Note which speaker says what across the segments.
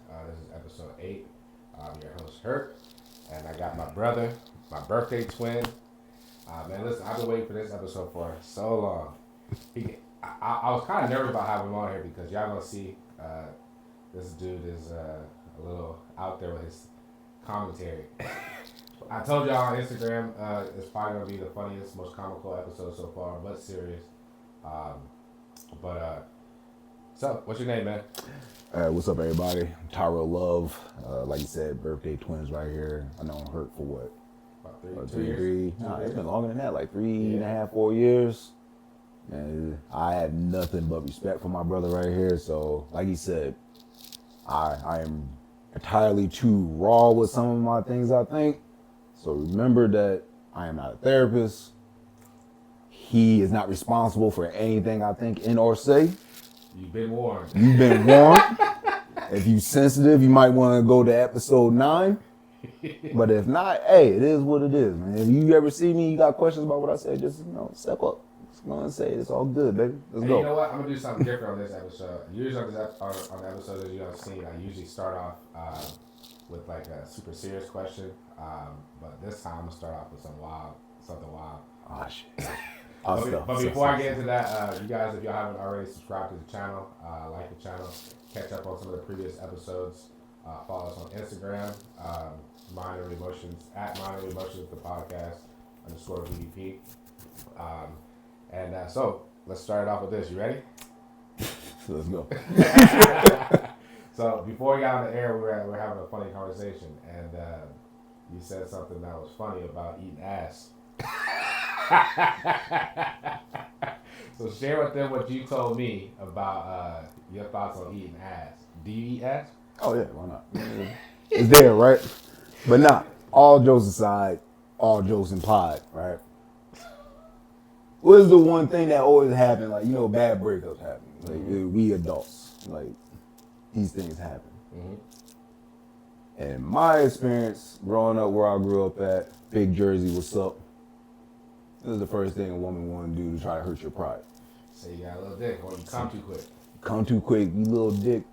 Speaker 1: This is episode 8. I'm your host, Herc, and I got my brother, my birthday twin. Man, listen, I've been waiting for this episode for so long. I was kind of nervous about having him on here because y'all gonna see this dude is a little out there with his commentary. I told y'all on Instagram it's probably gonna be the funniest, most comical episode so far, but serious. Um, so, what's your name, man?
Speaker 2: What's up, everybody? I'm Tyrell Love. Like you said, birthday twins right here. I know I'm hurt for what?
Speaker 1: About three years?
Speaker 2: Nah, it's been longer than that, like 3.5, 4 years. And I have nothing but respect for my brother right here. So, like he said, I am entirely too raw with some of my things, I think. So remember that I am not a therapist. He is not responsible for anything I think in or say.
Speaker 1: You've been warned.
Speaker 2: You've been warned. If you're sensitive, you might want to go to episode 9. But if not, hey, it is what it is, man. If you ever see me, you got questions about what I said, just, step up. Just go and say it. It's all good, baby. Let's go.
Speaker 1: You know what? I'm going to do something different on this episode. Usually on the episode, as you guys seen, I usually start off with like a super serious question. But this time I'm going to start off with something wild.
Speaker 2: Oh, shit.
Speaker 1: But before I get into that, you guys, if y'all haven't already subscribed to the channel, like the channel, catch up on some of the previous episodes, follow us on Instagram, Minor Emotions, at Minor Emotions, the podcast, _VDP. So, let's start it off with this. You ready?
Speaker 2: Let's go.
Speaker 1: So, before we got on the air, we were having a funny conversation, and you said something that was funny about eating ass. So share with them what you told me about your thoughts on eating ass. Do you eat ass?
Speaker 2: Oh, yeah, why not? It's there, right? But nah, all jokes aside, all jokes implied, right? What is the one thing that always happen? Like, bad breakups happen. Like, we adults, like, these things happen. Mm-hmm. And my experience growing up where I grew up at, Big Jersey, what's up? This is the first thing a woman want to do to try to hurt your pride.
Speaker 1: Say you got a little dick, or you come too quick.
Speaker 2: Come too quick, you little dick.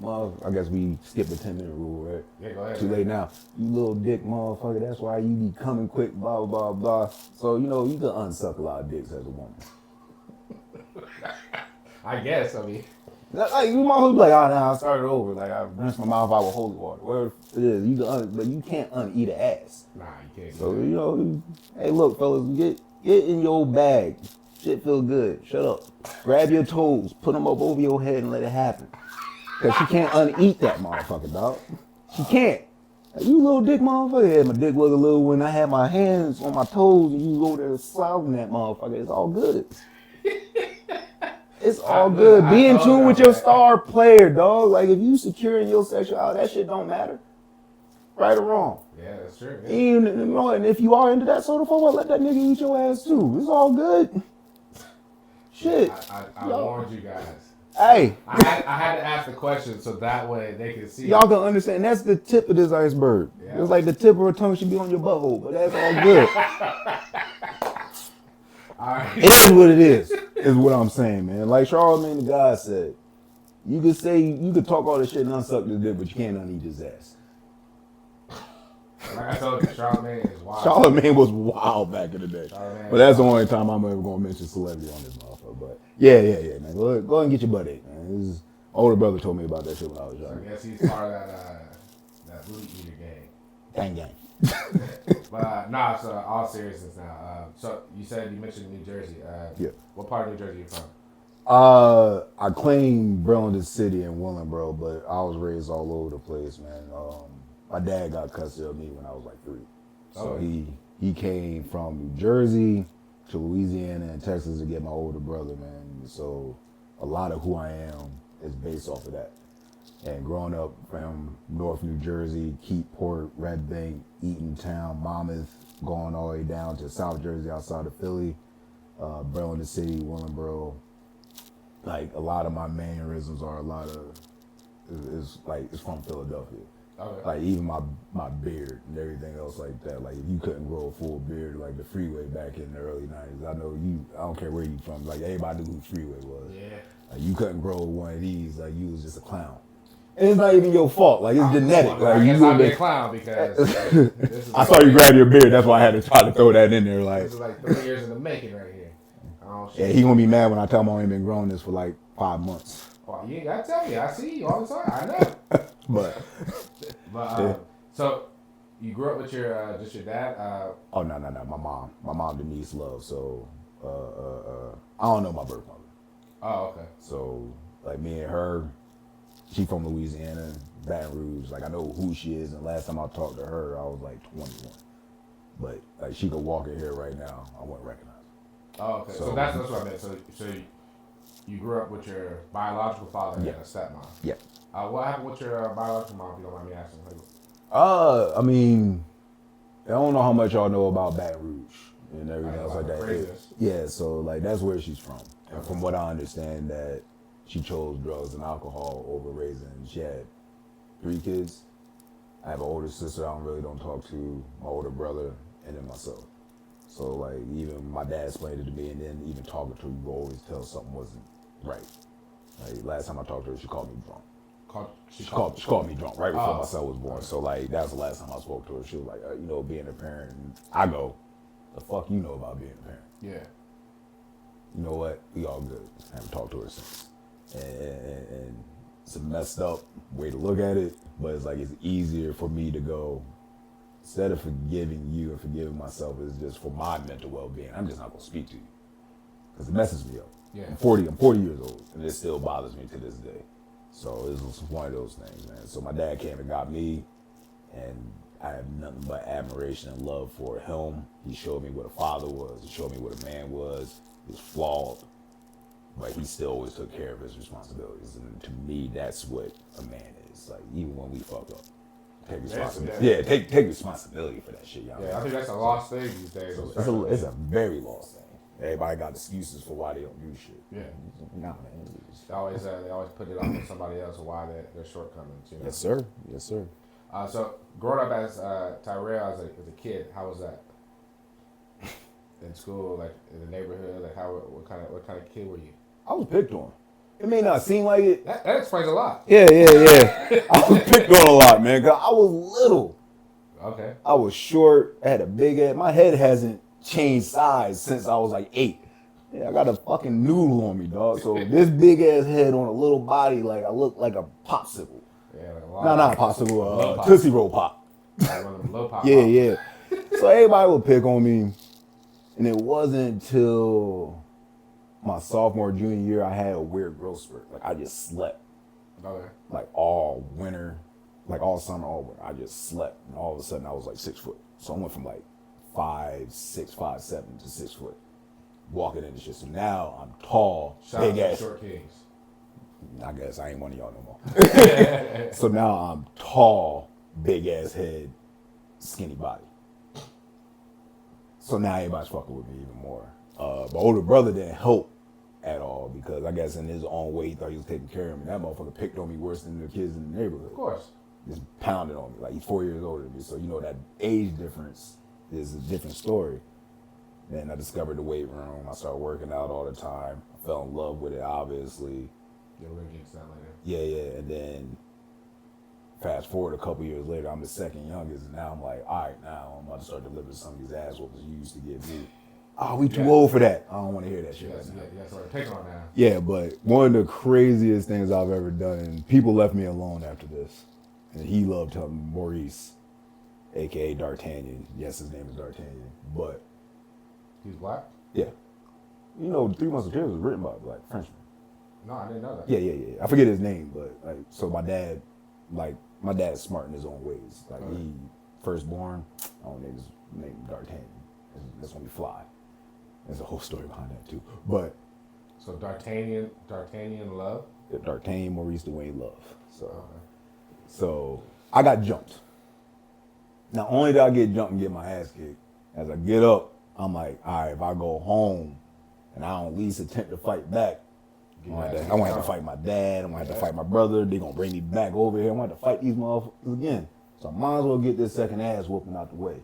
Speaker 2: I guess we skipped the 10-minute rule, right?
Speaker 1: Yeah, go ahead.
Speaker 2: Too late now. You little dick motherfucker, that's why you be coming quick, blah, blah, blah. So, you can unsuck a lot of dicks as a woman.
Speaker 1: I guess, I mean.
Speaker 2: Like, you might be like, oh, nah, I started over. Like, I rinsed my mouth out with holy water. Whatever it is, but you can't uneat an ass.
Speaker 1: Nah, you can't.
Speaker 2: So, hey, look, fellas, get in your bag. Shit feel good. Shut up. Grab your toes, put them up over your head and let it happen. Because she can't uneat that motherfucker, dog. She can't. Like, you little dick motherfucker. Yeah, my dick look a little when I had my hands on my toes and you go there slouching that motherfucker. It's all good. It's all good. Be in tune with your star player, dog. Like, if you secure in your sexuality, that shit don't matter. Right or wrong.
Speaker 1: Yeah, that's true. Yeah.
Speaker 2: And if you are into that sort of fuck, let that nigga eat your ass too. It's all good. Shit.
Speaker 1: I warned you guys.
Speaker 2: Hey.
Speaker 1: I had to ask the question so that way they can see.
Speaker 2: Y'all can understand. That's the tip of this iceberg. Yeah. It's like the tip of her tongue should be on your butthole, but that's all good. All right. It is what it is what I'm saying, man. Like Charlamagne the God said, you could talk all this shit and unsuck the dick, but you can't uneat his ass.
Speaker 1: Like I told you, Charlamagne is wild.
Speaker 2: Charlamagne was wild back in the day. But that's the only time I'm ever going to mention celebrity on this motherfucker. But yeah, man. Go ahead and get your butt ate, man. His older brother told me about that shit when I was young.
Speaker 1: So I guess he's part of that booty eater gang. But so all seriousness now. So you mentioned New Jersey.
Speaker 2: Yeah.
Speaker 1: What part of New Jersey are you from?
Speaker 2: I claim Burlington City and Willingboro, but I was raised all over the place, man. My dad got custody of me when I was like 3. So he came from New Jersey to Louisiana and Texas to get my older brother, man. So a lot of who I am is based off of that. And growing up from North New Jersey, Keyport, Red Bank, Eatontown, Monmouth, going all the way down to South Jersey outside of Philly, Burlington City, Willingboro. Like, a lot of my mannerisms are it's from Philadelphia.
Speaker 1: Okay.
Speaker 2: Like, even my beard and everything else like that. Like, if you couldn't grow a full beard like the Freeway back in the early 90s, I don't care where you from, like, everybody knew who Freeway was.
Speaker 1: Yeah.
Speaker 2: Like, you couldn't grow one of these, like, you was just a clown. And it's not even your fault. Like, it's genetic.
Speaker 1: Well,
Speaker 2: Like,
Speaker 1: I guess
Speaker 2: you
Speaker 1: I'll be
Speaker 2: been,
Speaker 1: a clown because this is
Speaker 2: I saw you grab your beard. That's why I had to try to throw that in there. Like,
Speaker 1: this is like 3 years in the making right here. Oh
Speaker 2: yeah,
Speaker 1: shit.
Speaker 2: he gonna be mad when I tell him I ain't been growing this for like 5 months.
Speaker 1: Well, you ain't gotta tell me. I see you all the time. I know.
Speaker 2: But
Speaker 1: So you grew up with your just your dad.
Speaker 2: oh no, my mom Denise Love. So I don't know my birth mother.
Speaker 1: Oh, okay.
Speaker 2: So like me and her, she from Louisiana, Baton Rouge. Like I know who she is, and last time I talked to her, I was like 21. But like she could walk in here right now, I wouldn't recognize her.
Speaker 1: Oh, okay. So that's what I meant. So you grew up with your biological father and a stepmom.
Speaker 2: Yeah.
Speaker 1: What happened with your biological mom? If you don't mind me asking.
Speaker 2: I mean, I don't know how much y'all know about Baton Rouge and everything else like that. Yeah, so like that's where she's from. And from what I understand, that she chose drugs and alcohol over raising. She had 3 kids. I have an older sister I don't talk to, my older brother, and then myself. So like even my dad explained it to me, and then even talking to her, you could always tell something wasn't right. Like last time I talked to her, she called me drunk. She called me drunk right before my son was born. So like that was the last time I spoke to her. She was like, being a parent. And I go, the fuck you know about being a parent?
Speaker 1: Yeah.
Speaker 2: You know what? We all good. I haven't talked to her since. And it's a messed up way to look at it, but it's like it's easier for me to go, instead of forgiving you and forgiving myself, it's just for my mental well-being. I'm just not gonna speak to you because it messes me up.
Speaker 1: Yeah.
Speaker 2: I'm 40 years old, and it still bothers me to this day. So it was one of those things, man. So my dad came and got me, and I have nothing but admiration and love for him. He showed me what a father was. He showed me what a man was. He was flawed, but he still always took care of his responsibilities. And to me, that's what a man is. Like, even when we fuck up, take responsibility. Yeah, take responsibility for that shit, y'all.
Speaker 1: Yeah, I think that's a lost thing these days.
Speaker 2: So it's a very lost thing. Everybody got excuses for why they don't do shit.
Speaker 1: Yeah.
Speaker 2: Nah, man.
Speaker 1: They always put it on somebody else why their shortcomings. You know?
Speaker 2: Yes, sir.
Speaker 1: So growing up as Tyrell as a kid, how was that? In school, like in the neighborhood, like what kind of kid were you?
Speaker 2: I was picked on. It may not seem like it.
Speaker 1: That explains a lot.
Speaker 2: Yeah. I was picked on a lot, man. Cause I was little.
Speaker 1: Okay.
Speaker 2: I was short. I had a big head. My head hasn't changed size since I was like 8. Yeah, I got a fucking noodle on me, dog. So this big ass head on a little body, like I look like a popsicle.
Speaker 1: Yeah, like
Speaker 2: not a popsicle, Tootsie Roll Pop.
Speaker 1: Like one of them low pop.
Speaker 2: Yeah. So everybody would pick on me, and it wasn't until my sophomore, junior year I had a weird growth spurt. Like I just slept.
Speaker 1: Okay.
Speaker 2: Like all winter, like all summer, all winter. I just slept, and all of a sudden I was like 6 foot. So I went from like 5'6", 5'7" to 6 foot. Walking into shit. So now I'm tall, big ass.
Speaker 1: Short kings.
Speaker 2: I guess I ain't one of y'all no more. So now I'm tall, big ass head, skinny body. So now everybody's fucking with me even more. My older brother didn't help at all because I guess in his own way he thought he was taking care of me. That motherfucker picked on me worse than the kids in the neighborhood.
Speaker 1: Of course.
Speaker 2: Just pounded on me. Like he's 4 years older than me. So that age difference is a different story. Then I discovered the weight room. I started working out all the time. I fell in love with it, obviously.
Speaker 1: Yeah, we're gonna get to that later.
Speaker 2: Yeah. And then fast forward a couple years later, I'm the second youngest, and now I'm like, all right, now I'm about to start delivering some of these ass whoopers you used to give me. Oh, we too old for that. I don't want to hear that shit.
Speaker 1: Yeah, so take on now.
Speaker 2: Yeah, but one of the craziest things I've ever done, and people left me alone after this, and he loved him, Maurice, a.k.a. D'Artagnan. Yes, his name is D'Artagnan, but...
Speaker 1: He's black?
Speaker 2: Yeah. You know, Three Musketeers was written by a black Frenchman.
Speaker 1: No, I didn't know that.
Speaker 2: Yeah. I forget his name, but like, so my dad's smart in his own ways. Like he firstborn, I don't know his name D'Artagnan. That's when we fly. There's a whole story behind that too. But
Speaker 1: so D'Artagnan Love?
Speaker 2: D'Artagnan Maurice Dwayne Love. So I got jumped. Not only did I get jumped and get my ass kicked, as I get up, I'm like, all right, if I go home and I don't at least attempt to fight back, I'm gonna have to fight my dad, I'm gonna have to fight my brother, they're gonna bring me back over here, I'm gonna have to fight these motherfuckers again. So I might as well get this second ass whooping out the way.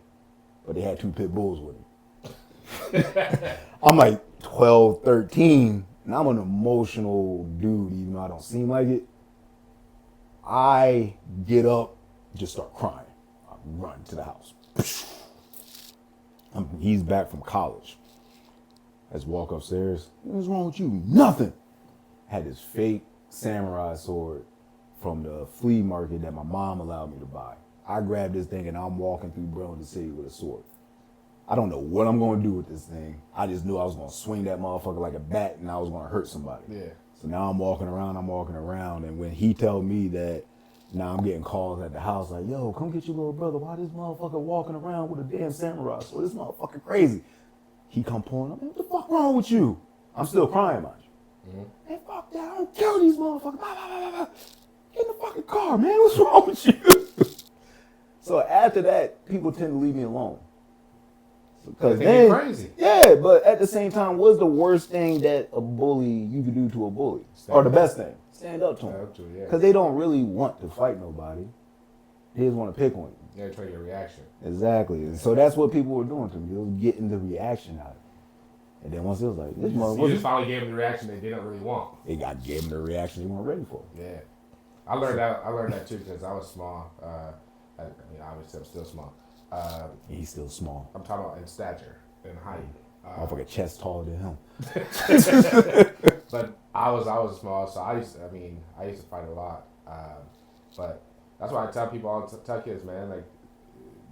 Speaker 2: But they had 2 pit bulls with me. I'm like 12, 13, and I'm an emotional dude, even though I don't seem like it. I get up, just start crying. I run to the house. He's back from college. Let's walk upstairs. What's wrong with you? Nothing. Had this fake samurai sword from the flea market that my mom allowed me to buy. I grabbed this thing and I'm walking through Burlington City with a sword. I don't know what I'm going to do with this thing. I just knew I was going to swing that motherfucker like a bat and I was going to hurt somebody.
Speaker 1: Yeah.
Speaker 2: So now I'm walking around. And when he told me that, now I'm getting calls at the house like, yo, come get your little brother. Why this motherfucker walking around with a damn samurai sword? This motherfucker crazy. He come pulling up. What the fuck wrong with you? I'm still crying, mind you. Mm-hmm. Hey, fuck that. I don't kill these motherfuckers. Blah, blah, blah, blah. Get in the fucking car, man. What's wrong with you? So after that, people tend to leave me alone. Because then, crazy. Yeah, but at the same time, what's the worst thing that a bully you could do to a bully? Or the best thing? Stand up to him. Because they don't really want to fight nobody. They just want to pick on you.
Speaker 1: Yeah, try to get a reaction.
Speaker 2: Exactly. And so that's what people were doing to me. They was getting the reaction out of it. And then once it was like, this motherfucker.
Speaker 1: You just finally gave them the reaction they didn't really want.
Speaker 2: Gave them the reaction they weren't ready for.
Speaker 1: Yeah. I learned that too because I was small. I mean, obviously I'm still small.
Speaker 2: He's still small.
Speaker 1: I'm talking about in stature and height.
Speaker 2: Motherfucker chest taller than him.
Speaker 1: But I was small, so I used to fight a lot. But that's why I tell people, tell kids, man, like,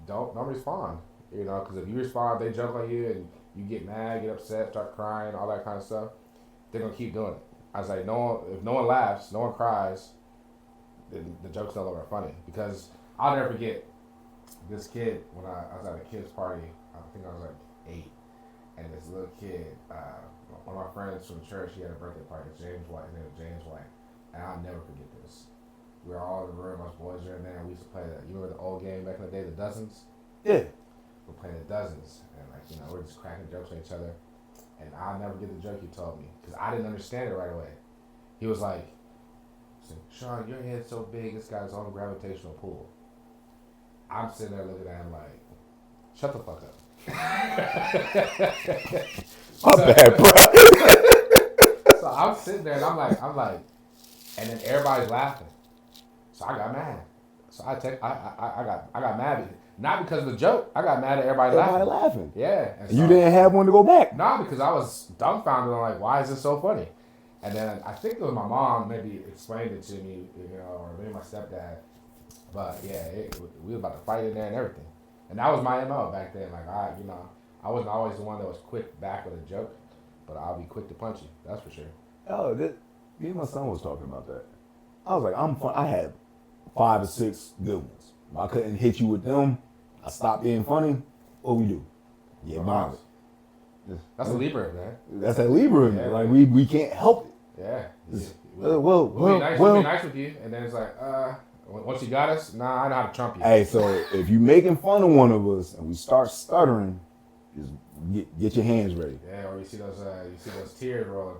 Speaker 1: don't respond. You know, because if you respond, they jump on you and you get mad, get upset, start crying, all that kind of stuff. They're gonna keep doing it. I was like, if no one laughs, no one cries, then the joke's no longer funny. Because I'll never forget this kid when I was at a kid's party. I think I was like 8, and this little kid, one of my friends from church, he had a birthday party. James White, his name was James White, and I'll never forget this. We were all in the room, us boys were in there, and we used to play you remember the old game back in the day, the dozens?
Speaker 2: Yeah.
Speaker 1: We're playing the dozens, and we're just cracking jokes on each other. And I'll never get the joke he told me, because I didn't understand it right away. He was like, Sean, your head's so big, it's got its own gravitational pull. I'm sitting there looking at him like, shut the fuck up.
Speaker 2: My bad, bro.
Speaker 1: So I'm sitting there and I'm like, and then everybody's laughing. So I got mad. So I got mad. Not because of the joke. I got mad at everybody laughing. Yeah.
Speaker 2: And so, you didn't have one to go back?
Speaker 1: No, because I was dumbfounded. I'm like, why is this so funny? And then I think it was my mom maybe explained it to me, or maybe my stepdad. But yeah, we were about to fight in there and everything. And that was my MO back then. Like I wasn't always the one that was quick back with a joke, but I'll be quick to punch you. That's for sure.
Speaker 2: Oh, me and my son was talking about that. I was like, I'm fun. I had 5 or 6 good ones. If I couldn't hit you with them, I stopped being funny. What we do? Yeah, violent.
Speaker 1: That's a Libra, man.
Speaker 2: That's a Libra. Yeah, like we can't help it.
Speaker 1: Yeah.
Speaker 2: We'll
Speaker 1: be nice with you, and then it's like, once you got us, I know how to trump you.
Speaker 2: Hey, so if you making fun of one of us and we start stuttering, just get your hands ready.
Speaker 1: Yeah, or you see those tears rolling.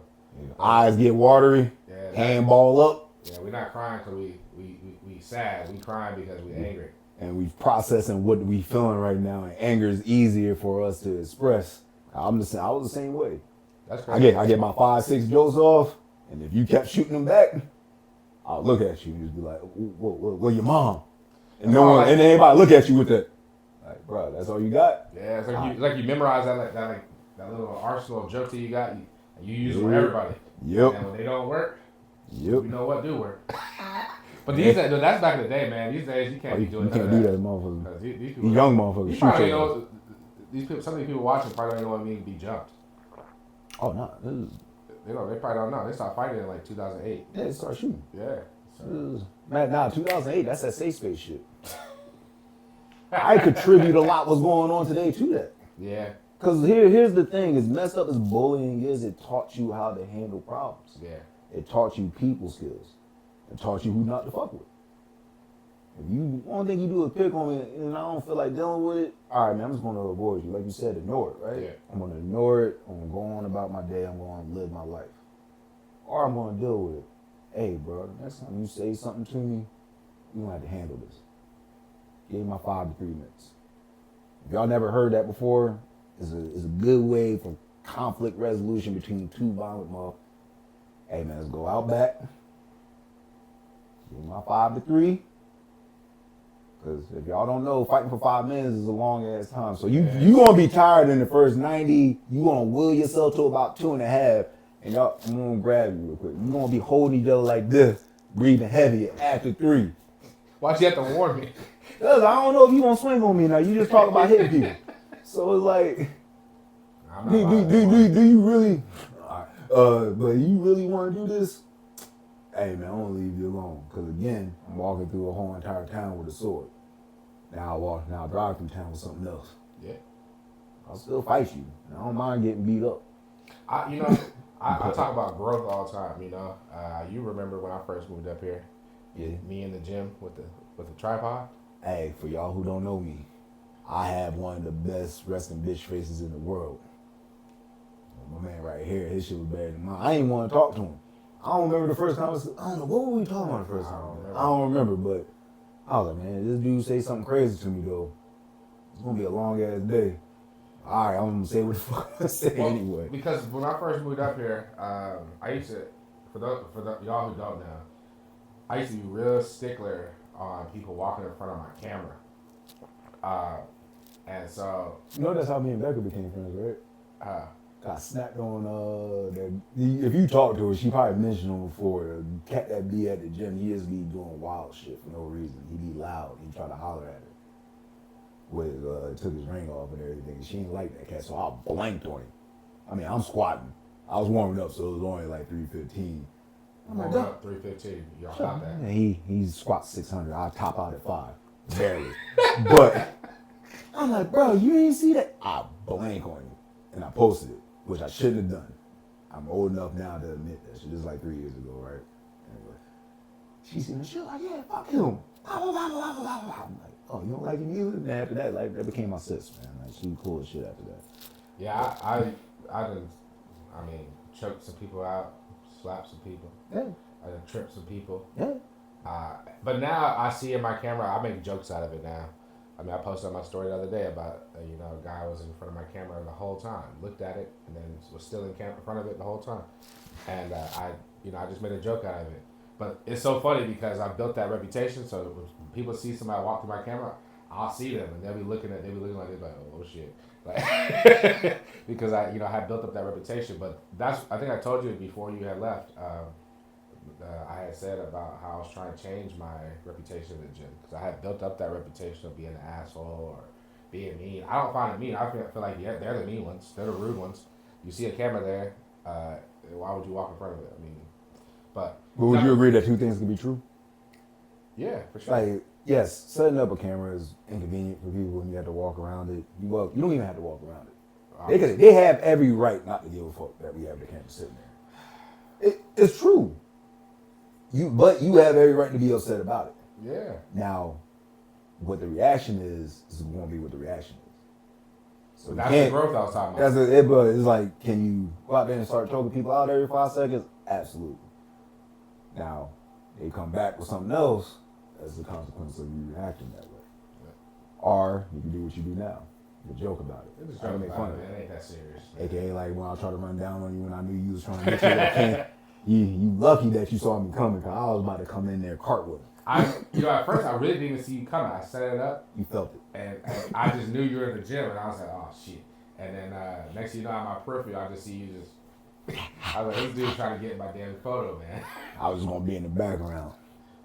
Speaker 2: Eyes get watery. Yeah, hand ball up.
Speaker 1: Yeah, we're not crying because we sad. We crying because we angry.
Speaker 2: And we processing what we feeling right now, and anger is easier for us to express. I was the same way.
Speaker 1: That's crazy.
Speaker 2: I get my 5, 6 jokes off, and if you kept shooting them back, I'll look at you and just be like, "Where your mom?" And and then everybody look at you with that, like, bro, that's all you got?
Speaker 1: Yeah, it's like you memorize that little arsenal of jokes that you got, and you use for everybody.
Speaker 2: Yep.
Speaker 1: And when they don't work,
Speaker 2: you
Speaker 1: know what do work. But these days, that's back in the day, man. These days you can't be doing that.
Speaker 2: You can't do that, motherfucker.
Speaker 1: These
Speaker 2: young motherfuckers.
Speaker 1: Some of these people watching probably don't know what it means to be jumped.
Speaker 2: Oh no.
Speaker 1: They probably don't know. They started fighting in like 2008.
Speaker 2: Yeah, they started shooting.
Speaker 1: Yeah.
Speaker 2: Man, 2008, that's that safe space shit. I contribute a lot what's going on today to that.
Speaker 1: Yeah.
Speaker 2: Because here's the thing, as messed up as bullying is, it taught you how to handle problems.
Speaker 1: Yeah.
Speaker 2: It taught you people skills. It taught you who not to fuck with. If you one thing you do is pick on me and I don't feel like dealing with it, all right, man, I'm just going to avoid you. Like you said, ignore it, right?
Speaker 1: Yeah.
Speaker 2: I'm going to ignore it. I'm going to go on about my day. I'm going to live my life. Or I'm going to deal with it. Hey, bro, next time you say something to me, you're going to have to handle this. Give me my 5 to 3 minutes. If y'all never heard that before, it's a good way for conflict resolution between 2 violent motherfuckers. Hey, man, let's go out back. my 5-3. Because if y'all don't know, fighting for 5 minutes is a long ass time. So you gonna be tired in the first 90. You gonna will yourself to about 2.5, and y'all, I'm gonna grab you real quick. You gonna be holding each other like this, breathing heavy after 3.
Speaker 1: Why'd you have to warn me?
Speaker 2: Cause I don't know if you gonna swing on me now. You just talk about hitting people. So it's like, do you really? But you really want to do this? Hey man, I'm gonna leave you alone. Cause again, I'm walking through a whole entire town with a sword. Now I drive through town with something else.
Speaker 1: Yeah.
Speaker 2: I'll still fight you. I don't mind getting beat up.
Speaker 1: I talk about growth all the time. You remember when I first moved up here?
Speaker 2: Yeah.
Speaker 1: Me in the gym with the tripod.
Speaker 2: Hey, for y'all who don't know me, I have one of the best resting bitch faces in the world. My man right here, his shit was better than mine. I ain't want to talk to him. I don't remember the first time. I don't know, what were we talking about the first time? I don't remember, but I was like, man, this dude say something crazy to me though. It's gonna be a long ass day. All right, I'm gonna say what the fuck I say anyway.
Speaker 1: Because when I first moved up here, I used to, for y'all who don't know, I used to be real stickler on people walking in front of my camera. And so...
Speaker 2: You know that's how me and Becca became friends, right? Got snapped on, if you talk to her, she probably mentioned him before. The cat that be at the gym, he just be doing wild shit for no reason. He be loud. He try to holler at her. Took his ring off and everything. She ain't like that cat, so I blanked on him. I mean, I'm squatting. I was warming up, so it was only like 315.
Speaker 1: I'm like, up 315. Y'all got that.
Speaker 2: Man, he squats 600. I top out at 5. Barely. But I'm like, bro, you ain't see that? I blank on him. And I posted it, which I shouldn't have done. I'm old enough now to admit that shit. This is like 3 years ago, right? Anyway, she seen the shit like, yeah, fuck him. I'm like, oh, you don't like him either? And after that, like, that became my sis, man. Like, she cool as shit after that.
Speaker 1: Yeah, I mean, choked some people out, slapped some people.
Speaker 2: Yeah.
Speaker 1: I done tripped some people.
Speaker 2: Yeah.
Speaker 1: But now I see in my camera, I make jokes out of it now. I mean, I posted on my story the other day about, a guy was in front of my camera the whole time, looked at it, and then was still in front of it the whole time. And I just made a joke out of it. But it's so funny because I built that reputation, so when people see somebody walk through my camera, I'll see them, and they'll be looking like this, like, oh shit. Like, because I had built up that reputation. But I think I told you before you had left, I had said about how I was trying to change my reputation in the gym because I had built up that reputation of being an asshole or being mean. I don't find it mean. I feel like they're the mean ones. They're the rude ones. You see a camera there, why would you walk in front of it? I mean, but
Speaker 2: would you agree that two things can be true?
Speaker 1: Yeah, for sure.
Speaker 2: Like, yes, setting up a camera is inconvenient for people when you have to walk around it. You don't even have to walk around it. They have every right not to give a fuck that we have the camera sitting there. It's true. But you have every right to be upset about it.
Speaker 1: Yeah.
Speaker 2: Now, what the reaction is going to be what the reaction is.
Speaker 1: So that's the growth I was talking about.
Speaker 2: But it's like, can you go out there and start choking people out every 5 seconds? Absolutely. Now, they come back with something else. That's the consequence of you reacting that way. Yeah. Or you can do what you do now. You joke about it.
Speaker 1: Just joke make fun of it. It ain't that serious.
Speaker 2: AKA like when I tried to run down on you when I knew you was trying to get you. You lucky that you saw me coming because I was about to come in there cartwheel.
Speaker 1: At first I really didn't even see you coming. I set it up.
Speaker 2: You felt it.
Speaker 1: And I just knew you were in the gym and I was like, oh shit. And then next thing you know, on my peripheral, I just see you just, I was like, this dude's trying to get my damn photo, man.
Speaker 2: I was just going to be in the background.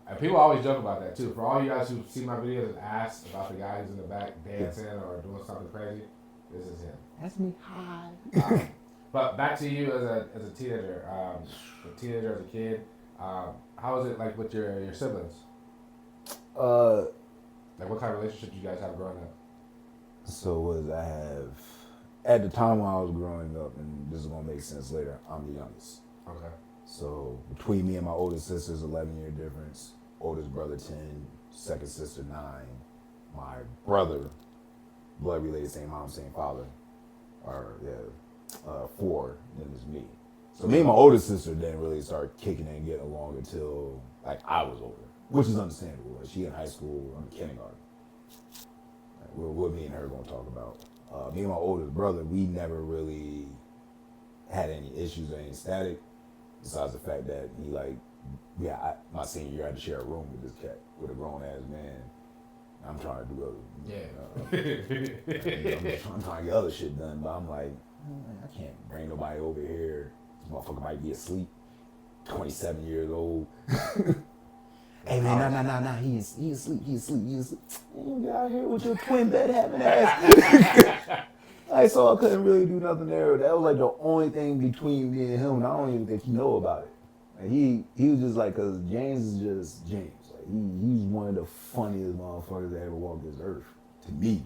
Speaker 1: And people always joke about that too. For all you guys who see my videos and ask about the guy who's in the back dancing or doing something crazy, this is him.
Speaker 2: That's me. Hi.
Speaker 1: But back to you as a teenager, as a kid. How was it like with your siblings? Like what kind of relationship did you guys have growing up?
Speaker 2: So I have at the time when I was growing up, and this is gonna make sense later. I'm the youngest.
Speaker 1: Okay.
Speaker 2: So between me and my older sister's 11-year difference. Oldest brother 10, second sister 9. My brother, blood related, same mom, same father, 4, then it's me. So me and my older sister didn't really start kicking and getting along until like I was older, which is understandable. Like, she in high school, I'm in kindergarten. Like, what me and her gonna talk about. Me and my oldest brother, we never really had any issues or any static, besides the fact that he like my senior year I had to share a room with this cat, with a grown ass man. I'm trying to do I'm trying to get other shit done, but I'm like, I can't bring nobody over here. This motherfucker might be asleep. 27 years old. Hey man, nah. He asleep. You get out here with your twin bed having ass. Like, so I couldn't really do nothing there. That was like the only thing between me and him, and I don't even think he know about it. Like, he was just like, cause James is just James. Like he's one of the funniest motherfuckers that ever walked this earth to me.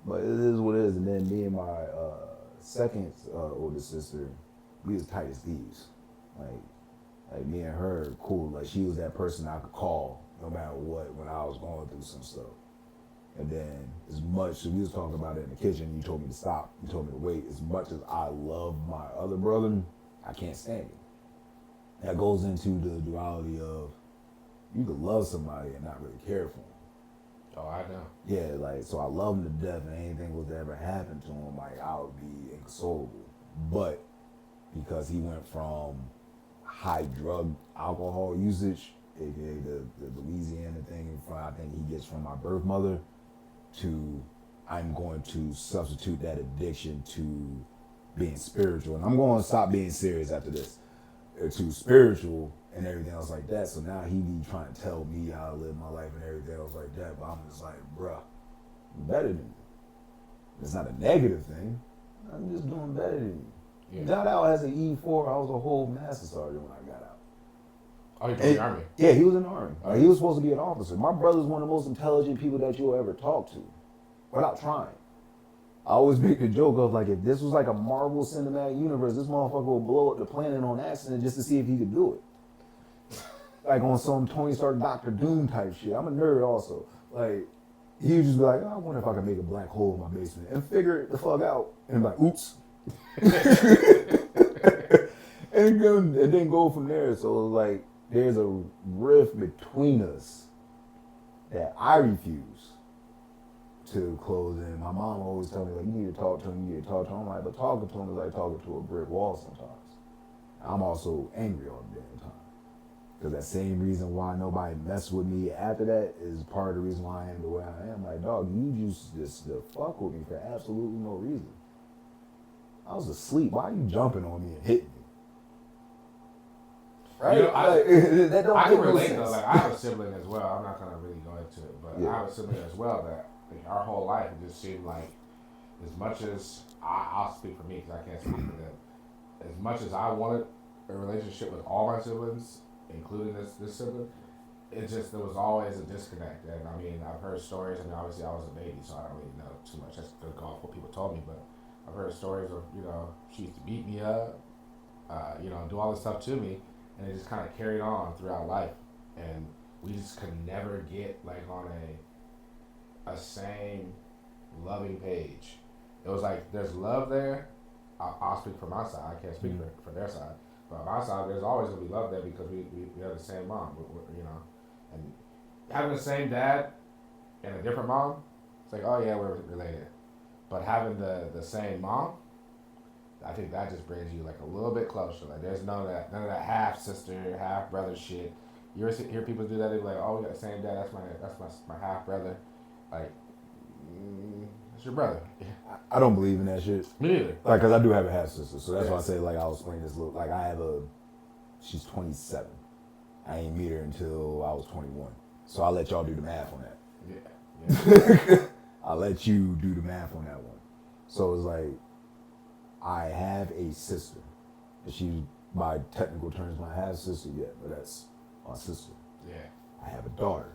Speaker 2: But it is what it is. And then me and my second oldest sister, we was tight as thieves. Like me and her, cool. Like she was that person I could call no matter what when I was going through some stuff. And then as much as we was talking about it in the kitchen, you told me to stop, you told me to wait. As much as I love my other brother, I can't stand it. That goes into the duality of you could love somebody and not really care for them.
Speaker 1: Oh, I know.
Speaker 2: Yeah, like, so I love him to death, and anything was to ever happen to him, like, I would be inconsolable. But because he went from high drug alcohol usage, aka the Louisiana thing, I think he gets from my birth mother, to I'm going to substitute that addiction to being spiritual. And I'm going to stop being serious after this, to spiritual and everything else like that. So now he be trying to tell me how to live my life and everything else like that. But I'm just like, bruh, I'm better than you. It's not a negative thing. I'm just doing better than you. Yeah. Got out as an E4. I was a whole master sergeant when I got out.
Speaker 1: Oh, he was in the Army?
Speaker 2: Yeah, he was in the Army. He was supposed to be an officer. My brother's one of the most intelligent people that you'll ever talk to without trying. I always make the joke of, like, if this was like a Marvel Cinematic Universe, this motherfucker would blow up the planet on accident just to see if he could do it. Like on some Tony Stark Dr. Doom type shit. I'm a nerd also. Like, he would just be like, oh, I wonder if I can make a black hole in my basement and figure it the fuck out. And like, oops. and then go from there. So like, there's a rift between us that I refuse to close in. My mom always told me, like, you need to talk to him, I'm like, but talking to him is like talking to a brick wall sometimes. I'm also angry all the damn time. Because that same reason why nobody messed with me after that is part of the reason why I am the way I am. Like, dog, you just to fuck with me for absolutely no reason. I was asleep. Why are you jumping on me and hitting me? Right?
Speaker 1: You know,
Speaker 2: that don't
Speaker 1: I can
Speaker 2: make
Speaker 1: relate
Speaker 2: sense.
Speaker 1: though. Like, I have a sibling as well. I'm not gonna really go into it, but
Speaker 2: Yeah.
Speaker 1: I have a sibling as well that, like, our whole life it just seemed like, as much as I'll speak for me because I can't speak for them. As much as I wanted a relationship with all my siblings, including this sibling, it just there was always a disconnect. And I mean, I've heard stories. I mean, obviously I was a baby, so I don't really know too much. That's gonna go off what people told me, but I've heard stories of, you know, she used to beat me up, you know, do all this stuff to me, and it just kind of carried on throughout life, and we just could never get like on a same loving page. It was like there's love there. I'll speak for my side. I can't speak for their side. But on my side, there's always gonna be love there because we have the same mom, you know, and having the same dad and a different mom, it's like, oh yeah, we're related. But having the same mom, I think that just brings you like a little bit closer. Like there's none of that half sister, half brother shit. You ever hear people do that? They're like, oh, we got the same dad. That's my half brother. Like, it's your brother.
Speaker 2: I don't believe in that shit.
Speaker 1: Me neither.
Speaker 2: Like, cause I do have a half sister, so that's why I say, like, I'll explain this little. Like, she's 27. I ain't meet her until I was 21. So I'll let y'all do the math on that.
Speaker 1: Yeah.
Speaker 2: I'll let you do the math on that one. So it's like, I have a sister. She, by technical terms, my half sister yet, but that's my sister.
Speaker 1: Yeah.
Speaker 2: I have a daughter.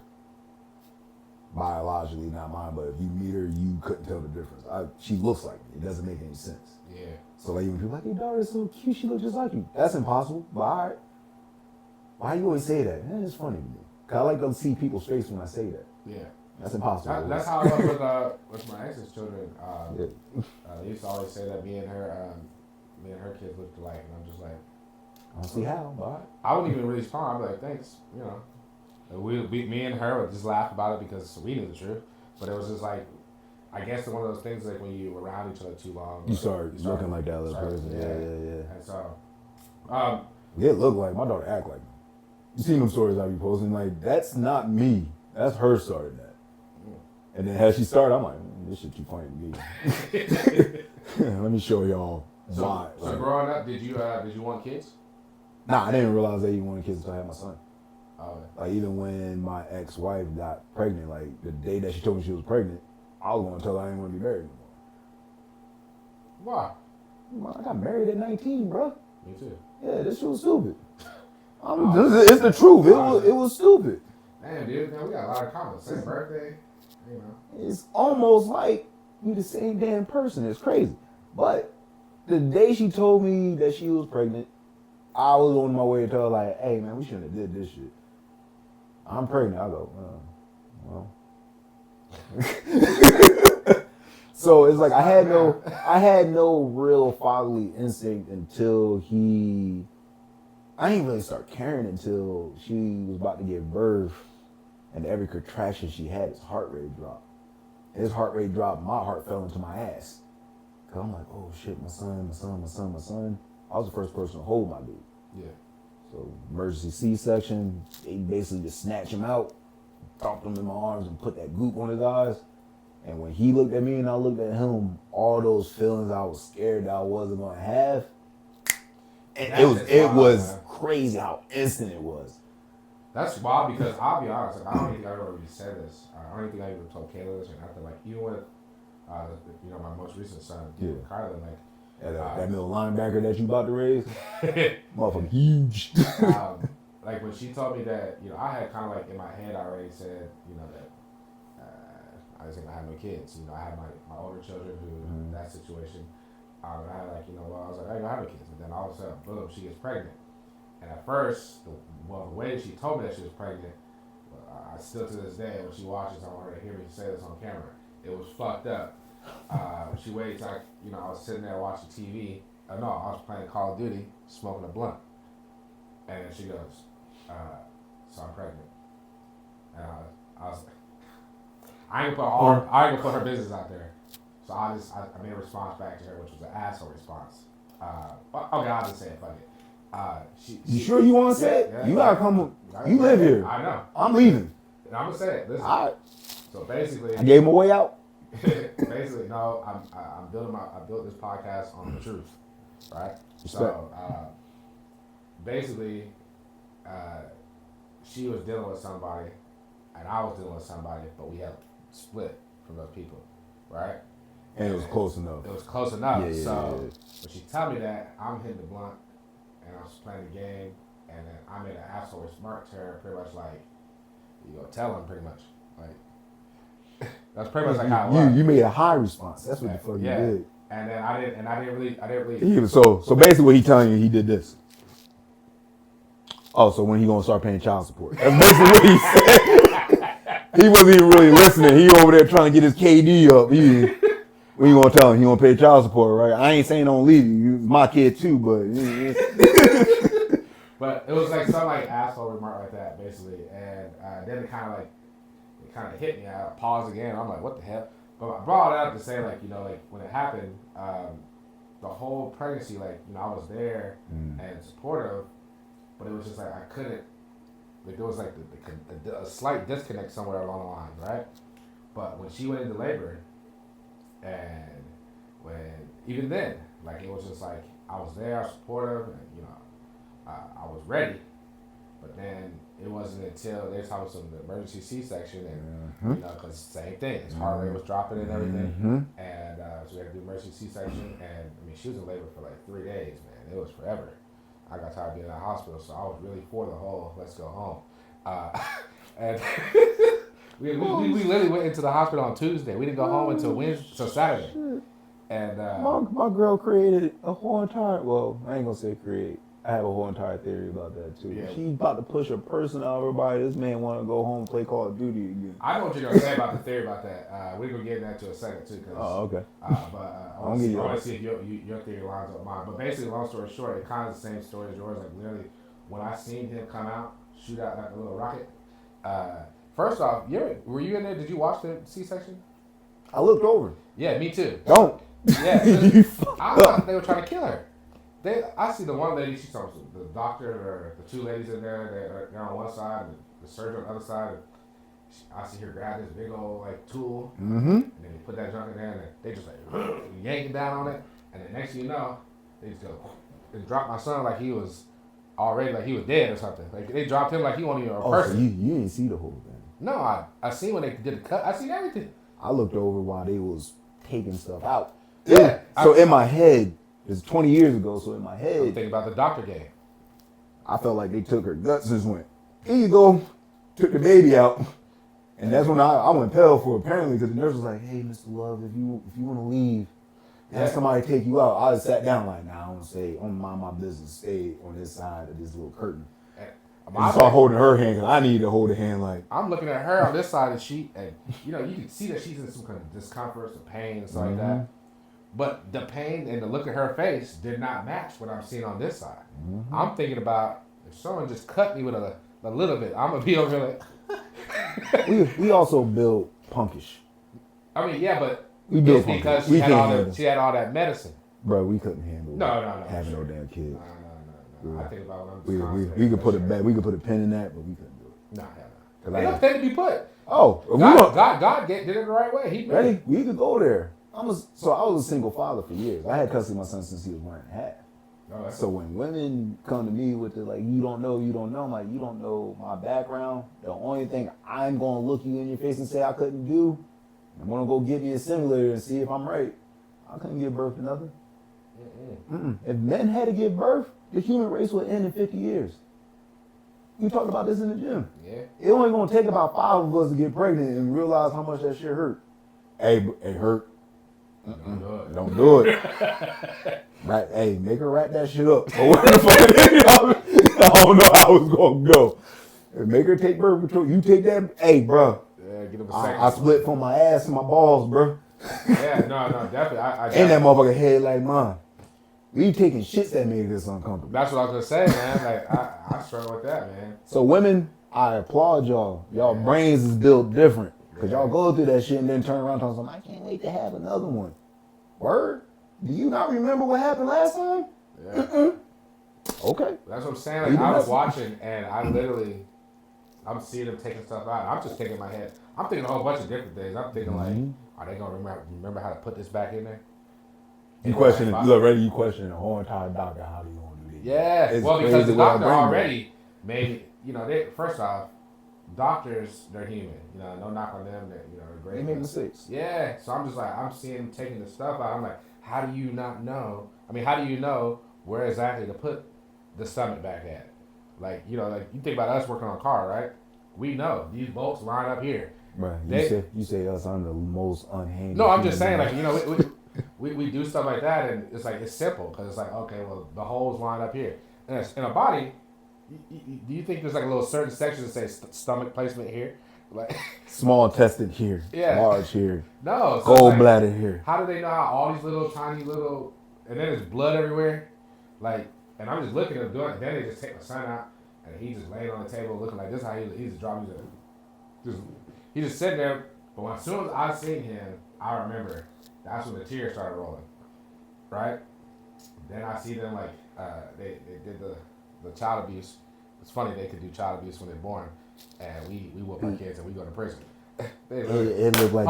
Speaker 2: Biologically, not mine, but if you meet her, you couldn't tell the difference. She looks like me. It doesn't make any sense.
Speaker 1: Yeah.
Speaker 2: So like, when people are like, your daughter's so cute, she looks just like you. That's impossible. But all right. Why do you always say that? It's funny to me. Cause I like to see people's face when I say that.
Speaker 1: Yeah.
Speaker 2: That's impossible.
Speaker 1: That's how I was with my ex's children. They used to always say that me and her kids looked alike, and I'm just like,
Speaker 2: I don't see how, but
Speaker 1: I wouldn't even really respond. I'd be like, thanks, you know. Me and her would just laugh about it because we knew the truth. But it was just like, I guess one of those things like when you were around each other too long,
Speaker 2: you start looking like that other person. Yeah.
Speaker 1: And so,
Speaker 2: it look like my daughter act like me. You seen them stories I be posting? Like, that's not me. That's her starting that. And then as she started, I'm like, this shit too funny to me. Let me show y'all why.
Speaker 1: So growing up, did you want kids?
Speaker 2: Nah, I didn't realize they even wanted kids until I had my son.
Speaker 1: Oh.
Speaker 2: Like, even when my ex-wife got pregnant, like, the day that she told me she was pregnant, I was going to tell her I didn't want to be married anymore.
Speaker 1: Why?
Speaker 2: I got married at 19, bro.
Speaker 1: Me too.
Speaker 2: Yeah, this shit was stupid. It's the truth. It was stupid.
Speaker 1: Damn, dude, man, we got a lot of comments. Same birthday, you know.
Speaker 2: It's almost like we the same damn person. It's crazy. But the day she told me that she was pregnant, I was on my way to tell her, like, hey, man, we shouldn't have did this shit. I'm pregnant. I go, well. So it's like I had no real fatherly instinct until I didn't really start caring until she was about to give birth, and every contraction she had, his heart rate dropped. His heart rate dropped, my heart fell into my ass. Cause I'm like, oh shit, my son. I was the first person to hold my dude.
Speaker 1: Yeah.
Speaker 2: So emergency C-section, they basically just snatched him out, dumped him in my arms, and put that goop on his eyes. And when he looked at me and I looked at him, all those feelings I was scared that I wasn't gonna have, and it was crazy how instant it was.
Speaker 1: That's wild because I'll be honest, like, I don't think I ever really said this. I don't think I even told Kayla this or nothing. Like even with, my most recent son, Kylan, like.
Speaker 2: That middle linebacker that you about to raise, motherfucker huge.
Speaker 1: Like when she told me that, I had kind of like in my head already said, that I was thinking I had no kids. I had my older children who that situation. I had like, I was like, I don't have no kids. But then all of a sudden, boom, she gets pregnant. And at first, the way she told me that she was pregnant, I still to this day, when she watches, I want her to hear me say this on camera. It was fucked up. She waited till I was sitting there watching TV. I was playing Call of Duty, smoking a blunt. And then she goes, so I'm pregnant. And I was like, I ain't gonna put her business out there. So I made a response back to her, which was an asshole response. Okay, I'll just say it, fuck it.
Speaker 2: You sure you want to say it? You gotta come. You live here.
Speaker 1: I know.
Speaker 2: I'm leaving.
Speaker 1: And I'm gonna say it. Listen. So basically,
Speaker 2: I gave him a way out.
Speaker 1: Basically, no. I built this podcast on the truth, right? So basically, she was dealing with somebody, and I was dealing with somebody, but we had split from those people, right?
Speaker 2: And it was close enough.
Speaker 1: It was close enough.
Speaker 2: Yeah.
Speaker 1: When she tell me that, I'm hitting the blunt, and I was playing the game, and then I made an asshole remark to her, pretty much like, you go tell him, pretty much, like. That's pretty much like how it was.
Speaker 2: You made a high response. That's what the fuck you did.
Speaker 1: And then I didn't really.
Speaker 2: So basically, what he telling you, he did this. Oh, so when he gonna start paying child support? That's basically what he said. He wasn't even really listening. He over there trying to get his KD up. What you gonna tell him? He gonna pay child support, right? I ain't saying don't leave you. You my kid too, but.
Speaker 1: But it was like some like asshole remark like that, basically, and then it kind of hit me. I paused again. I'm like, what the hell? But I brought it up to say, like, like when it happened, the whole pregnancy, like, I was there and supportive, but it was just like I couldn't. Like there was like a slight disconnect somewhere along the lines, right? But when she went into labor, and even then, like it was just like I was there, supportive, and I was ready. But then it wasn't until they talked about the emergency C-section, and because same thing, his heart rate was dropping and everything, and so we had to do emergency C-section, and I mean she was in labor for like 3 days, man. It was forever. I got tired of being in the hospital, so I was really for the whole let's go home. And we literally went into the hospital on Tuesday. We didn't go home until Saturday. And
Speaker 2: my girl created a whole entire. Well, I ain't gonna say create. I have a whole entire theory about that too. Yeah. She's about to push a person out of her body. This man want to go home and play Call of Duty again.
Speaker 1: I know what you're gonna say about the theory about that. We're gonna get into that to a second too.
Speaker 2: Okay.
Speaker 1: But I want to see if your theory lines up with mine. But basically, long story short, it's kind of the same story as yours. Like literally, when I seen him come out, shoot out like a little rocket. First off, were you in there? Did you watch the C-section?
Speaker 2: I looked over.
Speaker 1: Yeah, me too.
Speaker 2: Don't.
Speaker 1: Yeah, I thought they were trying to kill her. I see the one lady. She's talking to the doctor or the two ladies in there. They're on one side, and the surgeon on the other side. And I see her grab this big old like tool, and then they put that junk in there, and they just like yanking down on it. And then next thing you know, they just go and drop my son like he was already like he was dead or something. Like they dropped him like he wasn't even a person.
Speaker 2: So you didn't see the whole thing?
Speaker 1: No, I seen when they did the cut. I seen everything.
Speaker 2: I looked over while they was taking stuff out.
Speaker 1: Yeah.
Speaker 2: So in my head, it's 20 years ago. So in my head,
Speaker 1: I'm thinking about the doctor game.
Speaker 2: I felt like they took her guts and just went, here you go, took the baby out. And that's when I went pale for apparently because the nurse was like, hey, Mr. Love, if you want to leave, have somebody take you out. I just sat down like, nah, I don't say, I'm mind my business, stay on this side of this little curtain. I started holding her hand because I needed to hold her hand like.
Speaker 1: I'm looking at her on this side of the sheet, and you can see that she's in some kind of discomfort, some pain, and stuff like that. But the pain and the look at her face did not match what I'm seeing on this side. I'm thinking about if someone just cut me with a little bit, I'm gonna be over here
Speaker 2: like. we also build punkish.
Speaker 1: I mean, yeah, but
Speaker 2: we built
Speaker 1: because
Speaker 2: she
Speaker 1: had all that medicine.
Speaker 2: Bro, we couldn't handle
Speaker 1: no
Speaker 2: having no damn kids.
Speaker 1: No. I think about what
Speaker 2: I'm we could put we could put a pin in that, but we couldn't do it.
Speaker 1: No. Ain't no pin to be put.
Speaker 2: Oh,
Speaker 1: God did it the right way. He
Speaker 2: ready? We could go there. I was a single father for years. I had custody of my son since he was 1.5. Oh, so when women come to me with the like, you don't know, I'm like, you don't know my background. The only thing I'm gonna look you in your face and say I couldn't do, I'm gonna go get me a simulator and see if I'm right. I couldn't give birth to nothing. If men had to give birth, the human race would end in 50 years. We talked about this in the gym.
Speaker 1: Yeah.
Speaker 2: It only gonna take about 5 of us to get pregnant and realize how much that shit hurt. Hey, it hurt. Don't do it. Right? Hey, make her wrap that shit up. I don't know how it's gonna go. Make her take birth control. You take that. Hey, bro.
Speaker 1: Yeah, get him a second.
Speaker 2: I split from my ass and my balls, bro.
Speaker 1: Yeah, no, definitely.
Speaker 2: And that motherfucker head like mine. We taking shits that made this uncomfortable.
Speaker 1: That's what I was gonna say, man. Like I struggle with that, man.
Speaker 2: So women, I applaud y'all. Y'all brains is built different. Cause y'all go through that shit and then turn around and tell them, I can't wait to have another one. Word? Do you not remember what happened last time? Yeah. Okay.
Speaker 1: That's what I'm saying. Like, I was watching and I'm seeing them taking stuff out. I'm just thinking in my head. I'm thinking a whole bunch of different things. I'm thinking like, are they gonna remember how to put this back in there?
Speaker 2: You question it. Look, ready? You question the whole entire doctor. How do you want to do this?
Speaker 1: Yeah. Well, because the doctor already made. First off, doctors, they're human. No knock on them. They're great.
Speaker 2: They make mistakes.
Speaker 1: Yeah. So I'm just like, I'm seeing them taking the stuff out. I'm like, how do you not know? I mean, how do you know where exactly to put the stomach back at? Like, like you think about us working on a car, right? We know these bolts line up here.
Speaker 2: Right. You say us, I'm the most unhandy.
Speaker 1: No, I'm just saying, like, we do stuff like that, and it's like it's simple because it's like, okay, well, the holes line up here, and in a body. Do you think there's like a little certain section that says stomach placement here? Like
Speaker 2: small intestine here, large here,
Speaker 1: no,
Speaker 2: gallbladder here.
Speaker 1: How do they know how all these little tiny little, and then there's blood everywhere, like, and I'm just looking at them doing it. Then they just take my son out, and he just laying on the table looking like this. How he just dropped, he just sitting there. But as soon as I seen him, I remember that's when the tears started rolling, right? Then I see them like they did the child abuse. It's funny they could do child abuse when they're born, and we whoop our kids and we go to prison.
Speaker 2: It looked like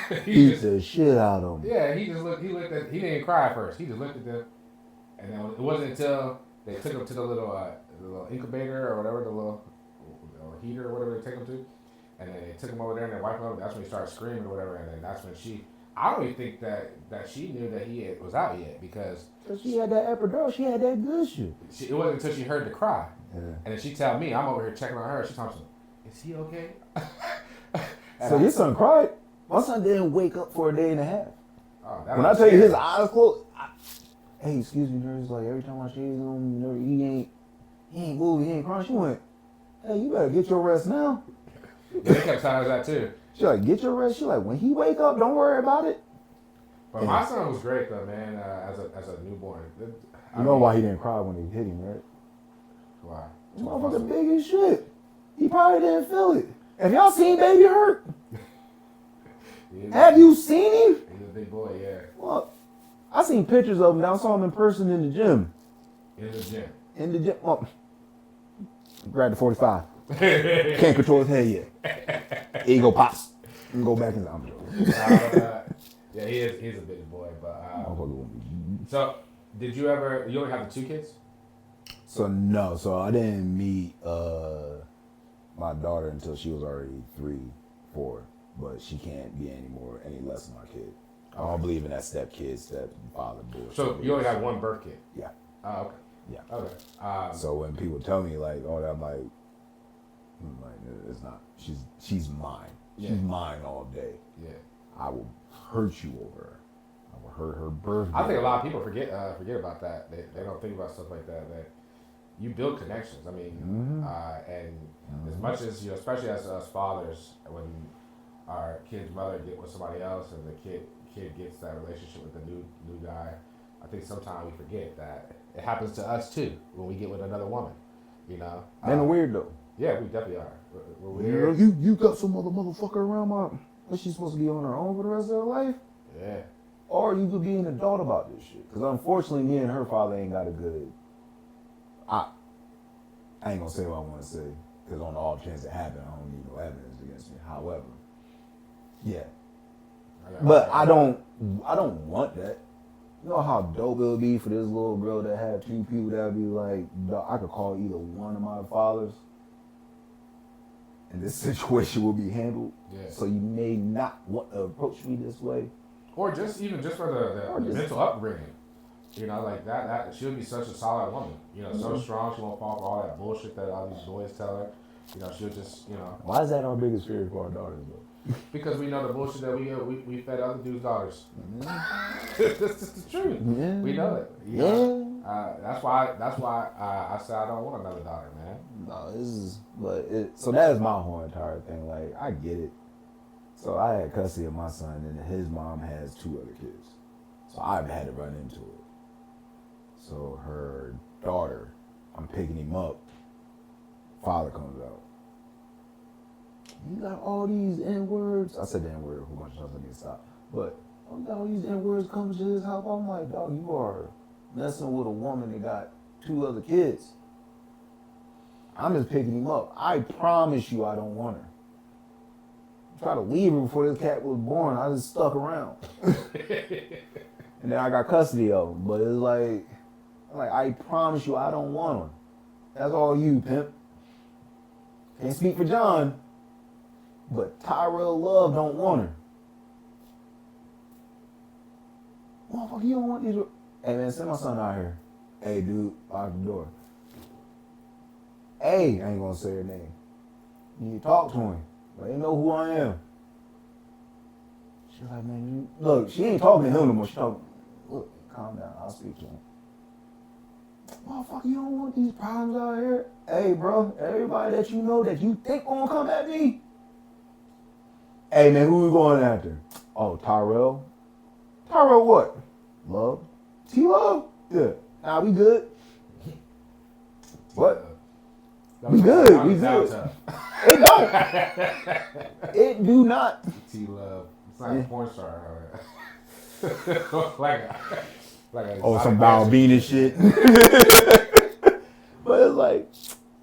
Speaker 2: they beat the shit out of them.
Speaker 1: Yeah, he looked at. He didn't cry at first. He just looked at them, and then it wasn't until they took him to the little incubator or whatever, the little heater or whatever they take him to, and then they took him over there and they wiped him over. That's when he started screaming or whatever, and then that's when I don't even think that she knew that he was out yet because
Speaker 2: she had that epidural. She had that good shit.
Speaker 1: It wasn't until she heard the cry, and then she tell me, I'm over here checking on her. She talks to me, is he okay?
Speaker 2: So your son cried? My son didn't wake up for a day and a half.
Speaker 1: Oh,
Speaker 2: when I tell you his eyes closed, hey, excuse me, nurse. Like every time I shave him, he ain't moving, he ain't crying. She went, hey, you better get your rest now.
Speaker 1: Yeah, they kept telling us that too.
Speaker 2: She like, get your rest. She like, when he wake up, don't worry about it.
Speaker 1: But my son was great though, man. As a newborn,
Speaker 2: you know why he didn't cry when they hit him, right?
Speaker 1: Why?
Speaker 2: This motherfucker big as shit. He probably didn't feel it. Have y'all seen Baby Hurt? Have you seen him?
Speaker 1: He's a big boy, yeah.
Speaker 2: Well, I seen pictures of him. I saw him in person in the gym.
Speaker 1: In the gym.
Speaker 2: In the gym. Oh, grab the 45. Can't control his head yet. Ego pops. And go back in the
Speaker 1: yeah, he's a big boy, but
Speaker 2: oh,
Speaker 1: so did you only have the 2 kids?
Speaker 2: So no, so I didn't meet my daughter until she was already 3, 4, but she can't be any less than my kid. I don't believe in that stepfather bullshit.
Speaker 1: So you only have 1 birth kid?
Speaker 2: Yeah.
Speaker 1: Oh, okay.
Speaker 2: Yeah.
Speaker 1: Okay.
Speaker 2: So when people tell me like, oh, that, I'm like, it's not. She's mine. She's mine all day.
Speaker 1: Yeah.
Speaker 2: I will hurt you over her. I will hurt her birthday.
Speaker 1: I think a lot of people forget about that. They don't think about stuff like that. That you build connections. I mean, and as much as especially as us fathers, when our kid's mother get with somebody else and the kid gets that relationship with the new guy, I think sometimes we forget that it happens to us too when we get with another woman. You know,
Speaker 2: and weird though.
Speaker 1: Yeah, we definitely are. We're weird.
Speaker 2: You got some other motherfucker around my. Is she supposed to be on her own for the rest of her life?
Speaker 1: Yeah.
Speaker 2: Or you could be an adult about this shit. Because unfortunately, me and her father ain't got a good. I ain't gonna say what I want to say. Because on the off chance it happened, I don't need no evidence against me. However, yeah. But I don't want that. You know how dope it would be for this little girl that had 2 people that would be like, I could call either one of my fathers. And this situation will be handled. Yeah. So you may not want to approach me this way.
Speaker 1: Or just for the mental upbringing. You know, like that she would be such a solid woman. You know, so strong, she won't fall for all that bullshit that all these boys tell her. You know, she'll just, you know.
Speaker 2: Why is that our biggest fear for our daughters, though?
Speaker 1: Because we know the bullshit that we fed other dudes' daughters. This is the truth. Yeah. We know it. You know? That's why I said I don't want another daughter, man.
Speaker 2: No, so that is my whole entire thing. Like, I get it. So I had custody of my son, and his mom has 2 other kids. So I've had to run into it. So her daughter, I'm picking him up. Father comes out. You got all these N-words. I said the N-word a whole bunch of times. I need to stop. But you got all these N-words coming to his house. I'm like, dog, you are messing with a woman that got 2 other kids. I'm just picking him up. I promise you I don't want her. I tried to leave her before this cat was born. I just stuck around. And then I got custody of him. But it's like, I promise you I don't want her. That's all you, pimp. Can't speak for John. But Tyrell Love don't want her. Motherfucker, you don't want these. Hey, man, send my son out here. Hey, dude, lock the door. Hey, I ain't gonna say her name. You talk to him. But they know who I am. She's like, man, look, she ain't talking to him no more. She talking, look, calm down. I'll speak to him. Motherfucker, you don't want these problems out here. Hey, bro, everybody that you know that you think gonna come at me. Hey, man, who we going after? Oh, Tyrell. Tyrell what? Love? T-Love? Yeah. Nah, we good. What? We good. We good. It don't. It do not.
Speaker 1: T-Love. It's like a porn star. like
Speaker 2: some Balbina shit. But it's like,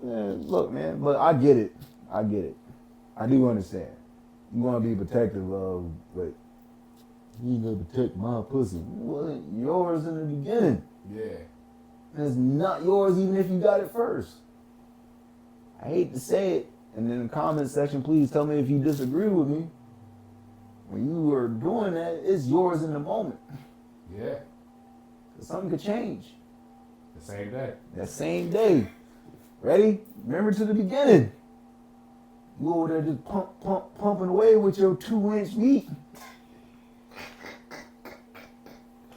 Speaker 2: man, look, man. But I get it. I do understand. You want to be protective of, but you ain't gonna protect my pussy. Well, yours in the beginning.
Speaker 1: Yeah.
Speaker 2: And it's not yours even if you got it first. I hate to say it. And in the comment section, please tell me if you disagree with me. When you were doing that, it's yours in the moment.
Speaker 1: Yeah.
Speaker 2: Because something could change.
Speaker 1: The same day.
Speaker 2: That same day. Ready? Remember to the beginning. You over there just pumping away with your 2-inch meat.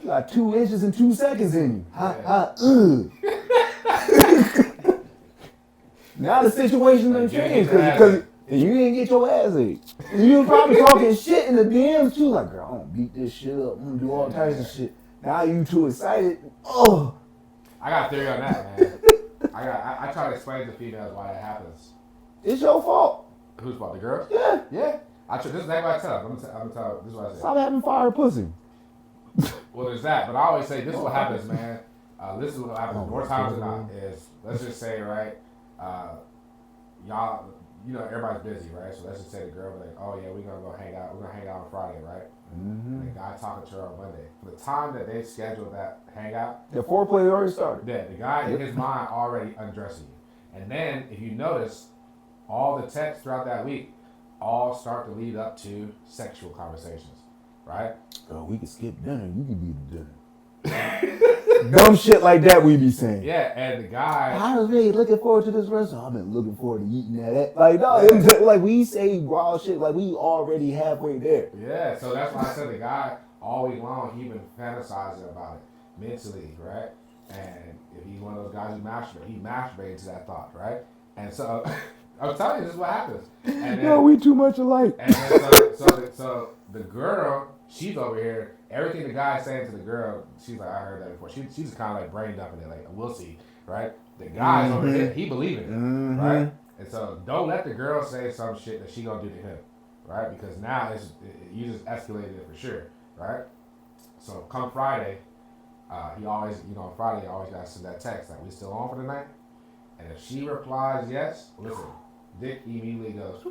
Speaker 2: You got 2 inches and 2 seconds in you. Now the situation done changed because you didn't get your ass ate. You was probably talking shit in the DMs too, like, girl, I'm gonna beat this shit up. I'm gonna do all types of shit. Now you too excited. Oh.
Speaker 1: I got a theory on that, man. I try to explain to females why that happens.
Speaker 2: It's your fault.
Speaker 1: Whose fault? The girls?
Speaker 2: Yeah.
Speaker 1: Yeah. This is exactly what I tell them. I'm gonna tell. This is what I say.
Speaker 2: Stop having fire pussy.
Speaker 1: Well, there's that, but I always say this is what happens, man. This is what happens more times than not. Is let's just say right, y'all, everybody's busy, right? So let's just say the girl be like, oh yeah, we're gonna go hang out. We're gonna hang out on Friday, right? Mm-hmm. And the guy talking to her on Monday. For the time that they scheduled that hangout,
Speaker 2: the foreplay already started.
Speaker 1: Yeah, the guy in his mind already undressing you. And then if you notice, all the texts throughout that week all start to lead up to sexual conversations, right?
Speaker 2: Oh, we can skip dinner. You can be the dinner. Dumb shit like that we be saying.
Speaker 1: Yeah, and the guy,
Speaker 2: I was really looking forward to this restaurant. I've been looking forward to eating that. Like, no, like we say wild shit like we already halfway there.
Speaker 1: Yeah, so that's why I said the guy all week long he been fantasizing about it mentally, right? And if he's one of those guys who he masturbates to that thought, right? And so I'm telling you, this is what happens. And then,
Speaker 2: we too much alike.
Speaker 1: And then so the girl, she's over here. Everything the guy's saying to the girl, she's like, I heard that before. She's just kind of like brain dumping it, like, we'll see, right? The guy's over here, he believing it, right? And so don't let the girl say some shit that she gonna do to him, right? Because now you just escalated it for sure, right? So come Friday, he always, on Friday, he always gotta send that text like, we still on for the night? And if she replies yes, listen, Dick immediately goes,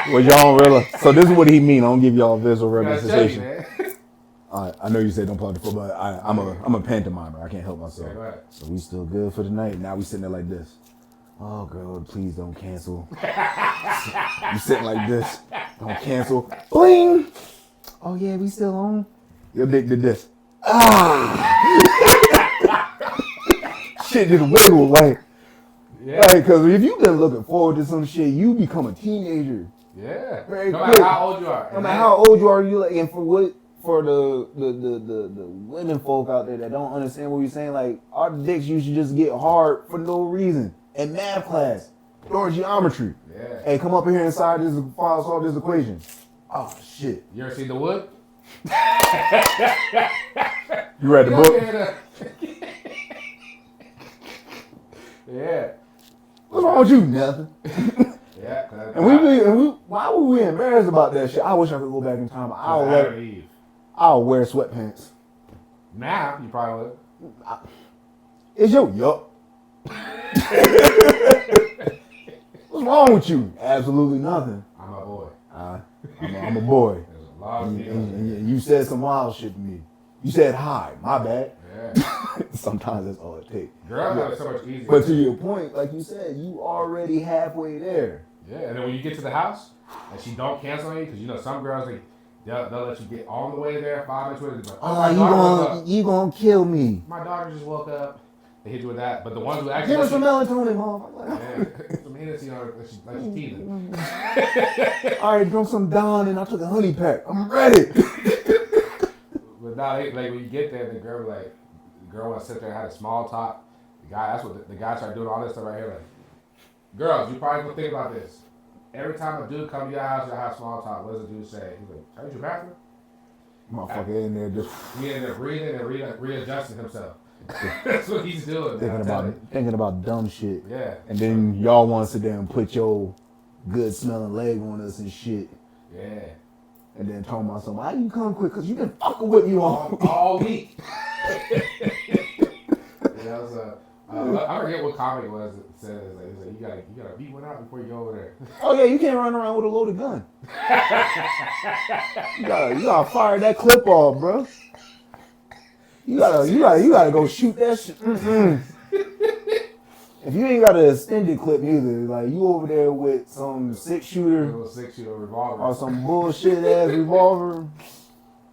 Speaker 2: well, y'all don't realize. So this is what he mean. I don't give y'all visual representation. I know you said don't plug the foot, but I'm a pantomimer. I can't help myself.
Speaker 1: Yeah,
Speaker 2: so we still good for the night. Now we sitting there like this. Oh, girl, please don't cancel. You sitting like this. Don't cancel. Bling. Oh yeah, we still on. Your dick did this. Shit just wiggle like. Yeah. Right, because if you've been looking forward to some shit, you become a teenager.
Speaker 1: Yeah.
Speaker 2: Very
Speaker 1: no
Speaker 2: quick.
Speaker 1: matter how old you are.
Speaker 2: No matter how old you are, you like, and for the women folk out there that don't understand what we're saying, like our dicks used to just get hard for no reason. In math class, during geometry.
Speaker 1: Yeah.
Speaker 2: Hey, come up here inside this file, solve this equation. Oh shit.
Speaker 1: You ever seen The Wood?
Speaker 2: You read the book?
Speaker 1: Yeah.
Speaker 2: What's wrong with you? Nothing.
Speaker 1: Yeah.
Speaker 2: And why were we embarrassed about that shit? I wish I could go back in time. I'll wear sweatpants.
Speaker 1: Now you probably would.
Speaker 2: It's your yup. What's wrong with you? Absolutely nothing.
Speaker 1: I'm a boy.
Speaker 2: I'm a boy.
Speaker 1: There's a lot of
Speaker 2: and you said some wild shit to me. You said hi. My bad.
Speaker 1: Yeah.
Speaker 2: Sometimes that's all it takes.
Speaker 1: Girls have it so much easier.
Speaker 2: But to your point, like you said, you already halfway there.
Speaker 1: Yeah, and then when you get to the house and she don't cancel on you, because some girls they'll let you get all the way there 5 minutes later. Like,
Speaker 2: oh, you gonna kill me.
Speaker 1: My daughter just woke up. They hit you with that, but the ones who actually
Speaker 2: give her some melatonin, mom.
Speaker 1: Yeah, some Hennessy on her, like she's teething.
Speaker 2: I already drunk some Dawn and I took a honey pack. I'm ready.
Speaker 1: But now, like when you get there, the girl want to sit there and have a small talk. The guy, that's what the guy started doing all this stuff right here. Like, girls, you probably gonna think about this. Every time a dude come to your house, you have small talk. What does the dude say? He's like, "Are you your bathroom?"
Speaker 2: Motherfucker in there just.
Speaker 1: He in there breathing and readjusting himself. That's what he's doing.
Speaker 2: Thinking about dumb shit.
Speaker 1: Yeah.
Speaker 2: And then y'all want to sit there and put your good smelling leg on us and shit.
Speaker 1: Yeah.
Speaker 2: And then talking about something. Why you come quick? Because you been fucking with me
Speaker 1: all week. I forget what comic it was that said it. Like, you gotta beat one out before you go over there.
Speaker 2: Oh yeah, you can't run around with a loaded gun. you gotta fire that clip off, bro. You gotta go shoot that shit. If you ain't got an extended clip either, like you over there with some 6-shooter
Speaker 1: revolver
Speaker 2: or some bullshit ass revolver.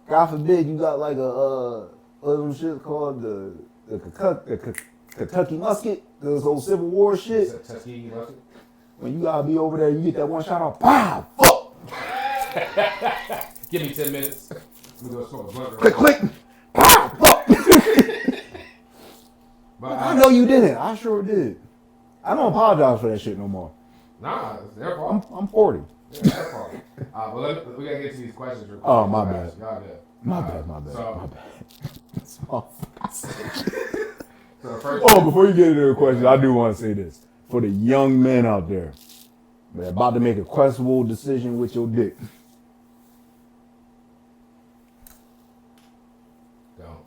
Speaker 2: God forbid you got like a what them shit called the Kentucky musket, those old Civil War shit.
Speaker 1: Tuskegee musket.
Speaker 2: When you gotta be over there, you get that one shot off. Pow! Fuck!
Speaker 1: Give me 10 minutes. Let me go smoke a blunt.
Speaker 2: Click, click. Pow! Fuck! But I know you didn't. I sure did. I don't apologize for that shit no more.
Speaker 1: Nah, it's their fault.
Speaker 2: I'm 40.
Speaker 1: Yeah, their fault. Well, we gotta get to these questions real quick.
Speaker 2: Oh, my bad.
Speaker 1: Y'all good.
Speaker 2: My bad. My bad.
Speaker 1: So
Speaker 2: before you get into the question, I do want to say this. For the young men out there that are about to make a questionable decision with your dick.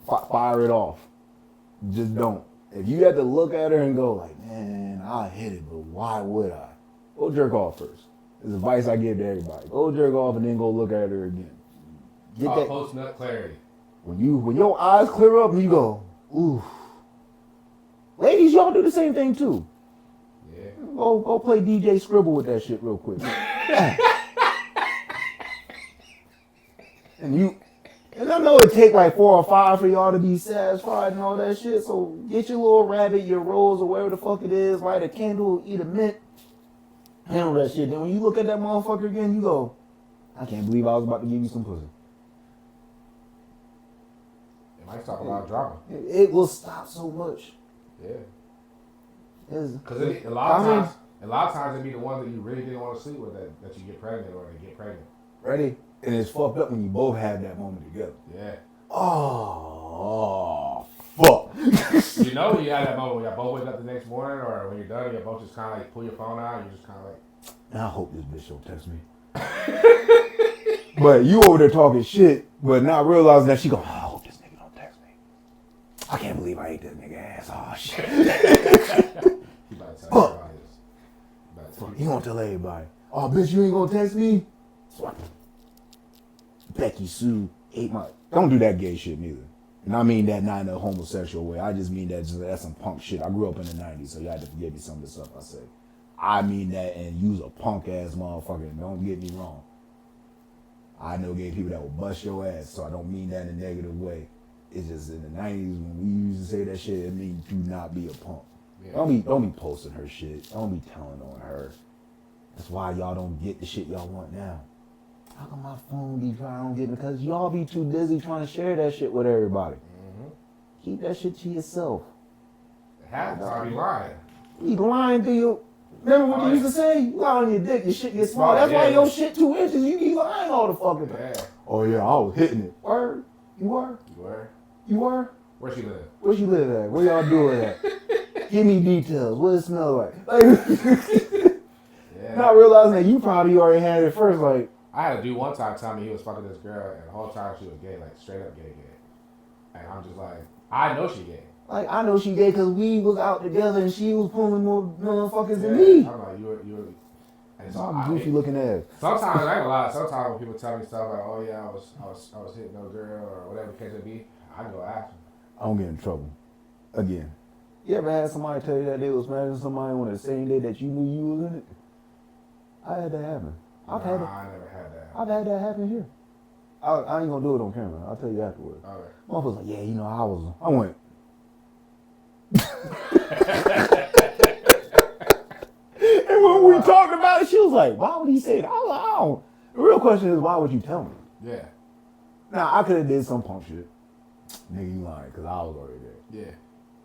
Speaker 2: fire it off. Just don't. If you had to look at her and go like, man, I hit it, but why would I? Go jerk off first. It's advice I give to everybody. Go jerk off and then go look at her again.
Speaker 1: Get that post nut clarity.
Speaker 2: When your eyes clear up and you go, ooh. Ladies, y'all do the same thing too.
Speaker 1: Yeah.
Speaker 2: Go play DJ Scribble with that shit real quick. And I know it take like 4 or 5 for y'all to be satisfied and all that shit. So get your little rabbit, your rose, or whatever the fuck it is, light a candle, eat a mint, handle that shit. Then when you look at that motherfucker again, you go, I can't believe I was about to give you some pussy.
Speaker 1: It might talk about drama.
Speaker 2: It will stop so much.
Speaker 1: Yeah.
Speaker 2: Because
Speaker 1: a lot of times it be the ones that you really didn't want to sleep with that you get pregnant or they get pregnant.
Speaker 2: Ready? And it's fucked up when you both have that moment together.
Speaker 1: Yeah.
Speaker 2: Oh, fuck.
Speaker 1: You know when you have that moment when y'all both wake up the next morning or when you're done, you both just kind of like pull your phone out and you're just kind of like...
Speaker 2: I hope this bitch don't text me. But you over there talking shit, but not realizing that she go, I hope this nigga don't text me. I can't believe I ate that nigga ass. Oh, shit.
Speaker 1: He about to tell everybody this.
Speaker 2: He gonna tell everybody. Oh, bitch, you ain't gonna text me? Becky Sue ate my... Don't do that gay shit neither. And I mean that not in a homosexual way. I just mean that's some punk shit. I grew up in the 90s, so you had to forgive me some of the stuff I say. I mean that and use a punk ass motherfucker. Don't get me wrong. I know gay people that will bust your ass, so I don't mean that in a negative way. It's just in the 90s when we used to say that shit, it means do not be a punk. Yeah. Don't be posting her shit. Don't be telling on her. That's why y'all don't get the shit y'all want now. How come my phone be trying to get me? Because y'all be too busy trying to share that shit with everybody. Mm-hmm. Keep that shit to yourself.
Speaker 1: Half the time you lying.
Speaker 2: You lying to you. Remember what you used to say? You lie on your dick, your shit gets small. That's why your shit 2 inches. You be lying all the fucking time. Yeah. Oh yeah, I was hitting it. Word? You were?
Speaker 1: You were?
Speaker 2: You were?
Speaker 1: Where she live?
Speaker 2: Where she live at? Where y'all doing at? Give me details. What it smell like? Yeah. Not realizing that you probably already had it first, like.
Speaker 1: I had a dude one time tell me he was fucking this girl, and the whole time she was gay, like straight up gay. And I'm just like, I know she gay.
Speaker 2: Like, I know she gay because we was out together and she was pulling more motherfuckers than me.
Speaker 1: I'm like, you were. And
Speaker 2: so I'm goofy looking ass.
Speaker 1: Sometimes I ain't a lot. Sometimes when people tell me stuff like, oh yeah, I was hitting no girl or whatever the case may be, I go ask them.
Speaker 2: I don't get in trouble. Again, you ever had somebody tell you that they was smashing somebody on the same day that you knew you was in it? I had that happen. I never had that. I've had that happen here. I ain't gonna do it on camera. I'll tell you afterwards.
Speaker 1: All right.
Speaker 2: Motherfucker's like, yeah, you know, I went. And when we talked about it, she was like, why would he say that? I was like, I don't. The real question is, why would you tell me?
Speaker 1: Yeah.
Speaker 2: Now, I could have did some punk shit. Nigga, you lying, because I was already there.
Speaker 1: Yeah.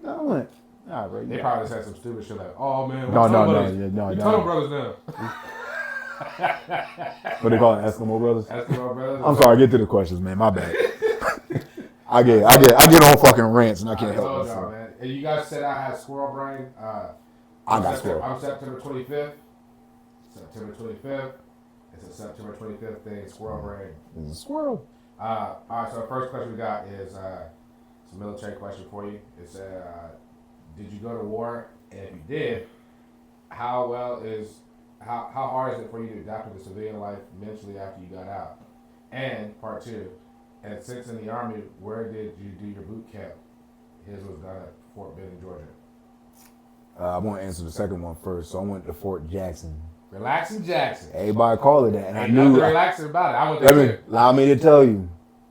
Speaker 2: No, I went. All right,
Speaker 1: they probably said some stupid shit like, oh man,
Speaker 2: no,
Speaker 1: Tongue brothers now.
Speaker 2: What they call it, Eskimo brothers?
Speaker 1: Eskimo brothers.
Speaker 2: I'm sorry, get to the questions, man. My bad. I get on fucking rants and I can't help myself.
Speaker 1: Man. And you guys said I had squirrel brain.
Speaker 2: I got squirrel.
Speaker 1: I'm September 25th. September 25th. It's a September 25th thing. Squirrel brain.
Speaker 2: It's a squirrel.
Speaker 1: All right. So the first question we got is it's a military question for you. It said, did you go to war? And if you did, how hard is it for you to adapt to the civilian life mentally after you got out? And part 2, and since in the Army, where did you do your boot camp? His was done at Fort Benning, Georgia.
Speaker 2: I want to answer the second one first. So I went to Fort Jackson.
Speaker 1: Relaxing Jackson.
Speaker 2: Everybody call it that. And
Speaker 1: I knew relaxing about it. I went there.
Speaker 2: Allow me to tell you,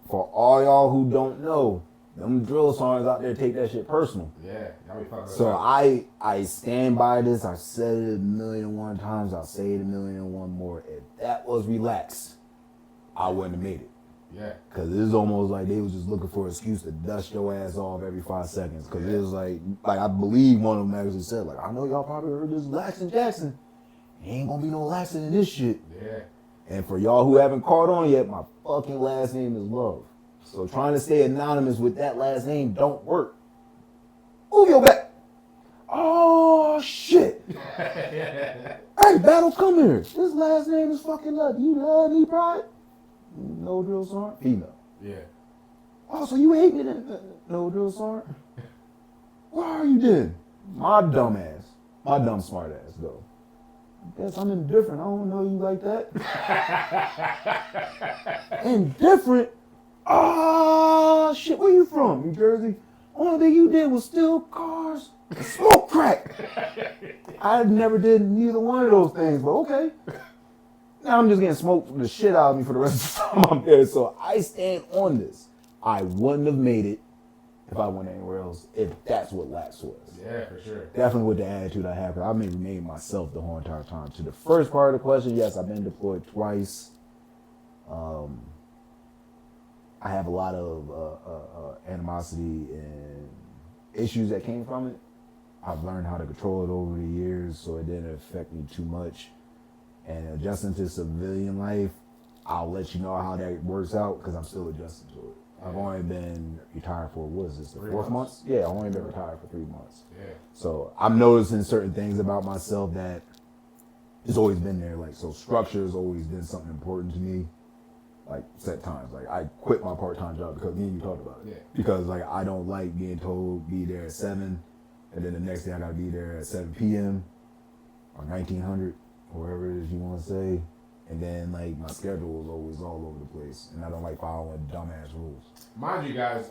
Speaker 2: for all y'all who don't know, them drill sergeants out there take that shit personal.
Speaker 1: Yeah, y'all be fucking.
Speaker 2: So I stand by this. I said it 1,000,001 times. I'll say it 1,000,001 more. If that was relaxed, I wouldn't have made it.
Speaker 1: Yeah.
Speaker 2: Because it was almost like they was just looking for an excuse to dust your ass off every 5 seconds. Because it was like I believe one of them actually said, like, I know y'all probably heard this Laxton Jackson. Ain't gonna be no Laxton in this shit.
Speaker 1: Yeah.
Speaker 2: And for y'all who haven't caught on yet, my fucking last name is Love. So trying to stay anonymous with that last name don't work. Move your back. Oh, shit. Hey, Battle, come here. His last name is fucking Love. You love me, Pride? No drill sergeant? Female.
Speaker 1: Yeah.
Speaker 2: Oh, so you hate me then? No, drill sergeant. Why are you then? My dumb ass. My dumb smart ass, though. Guess I'm indifferent. I don't know you like that. Indifferent? Ah, shit, where you from? New Jersey? Only thing you did was steal cars and smoke crack. I never did neither one of those things, but okay. Now I'm just getting smoked the shit out of me for the rest of the time I'm there. So I stand on this. I wouldn't have made it if I went anywhere else, if that's what LAX was.
Speaker 1: Yeah, for sure.
Speaker 2: Definitely with the attitude I have, because I remained myself the whole entire time. To the first part of the question, yes, I've been deployed twice. I have a lot of animosity and issues that came from it. I've learned how to control it over the years, so it didn't affect me too much. And adjusting to civilian life, I'll let you know how that works out, because I'm still adjusting to it. I've only been retired for, what is this, the 4th month? Yeah, I've only been retired for 3 months.
Speaker 1: Yeah.
Speaker 2: So I'm noticing certain things about myself that it's always been there. Like, so structure has always been something important to me. Like, set times. Like, I quit my part-time job because me and you talked about it.
Speaker 1: Yeah.
Speaker 2: Because, like, I don't like being told be there at 7, and then the next day I got to be there at 7 p.m. or 1900, wherever it is you want to say. And then, like, my schedule is always all over the place, and I don't like following dumbass rules.
Speaker 1: Mind you guys,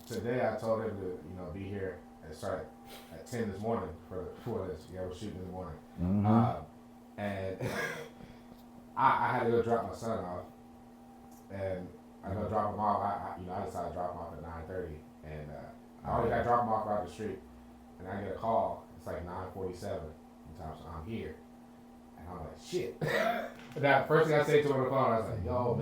Speaker 1: today I told him to, be here and start at 10 this morning for this. Yeah, we're shooting in the morning.
Speaker 2: Mm-hmm.
Speaker 1: And I had to go drop my son off, and I go drop him off. I decided to drop him off at 9:30, and I already got to drop him off right the street, and I get a call. It's like 9:47. Sometimes I'm here. And I'm like, shit. That first thing I say to him on the phone, I was like, yo,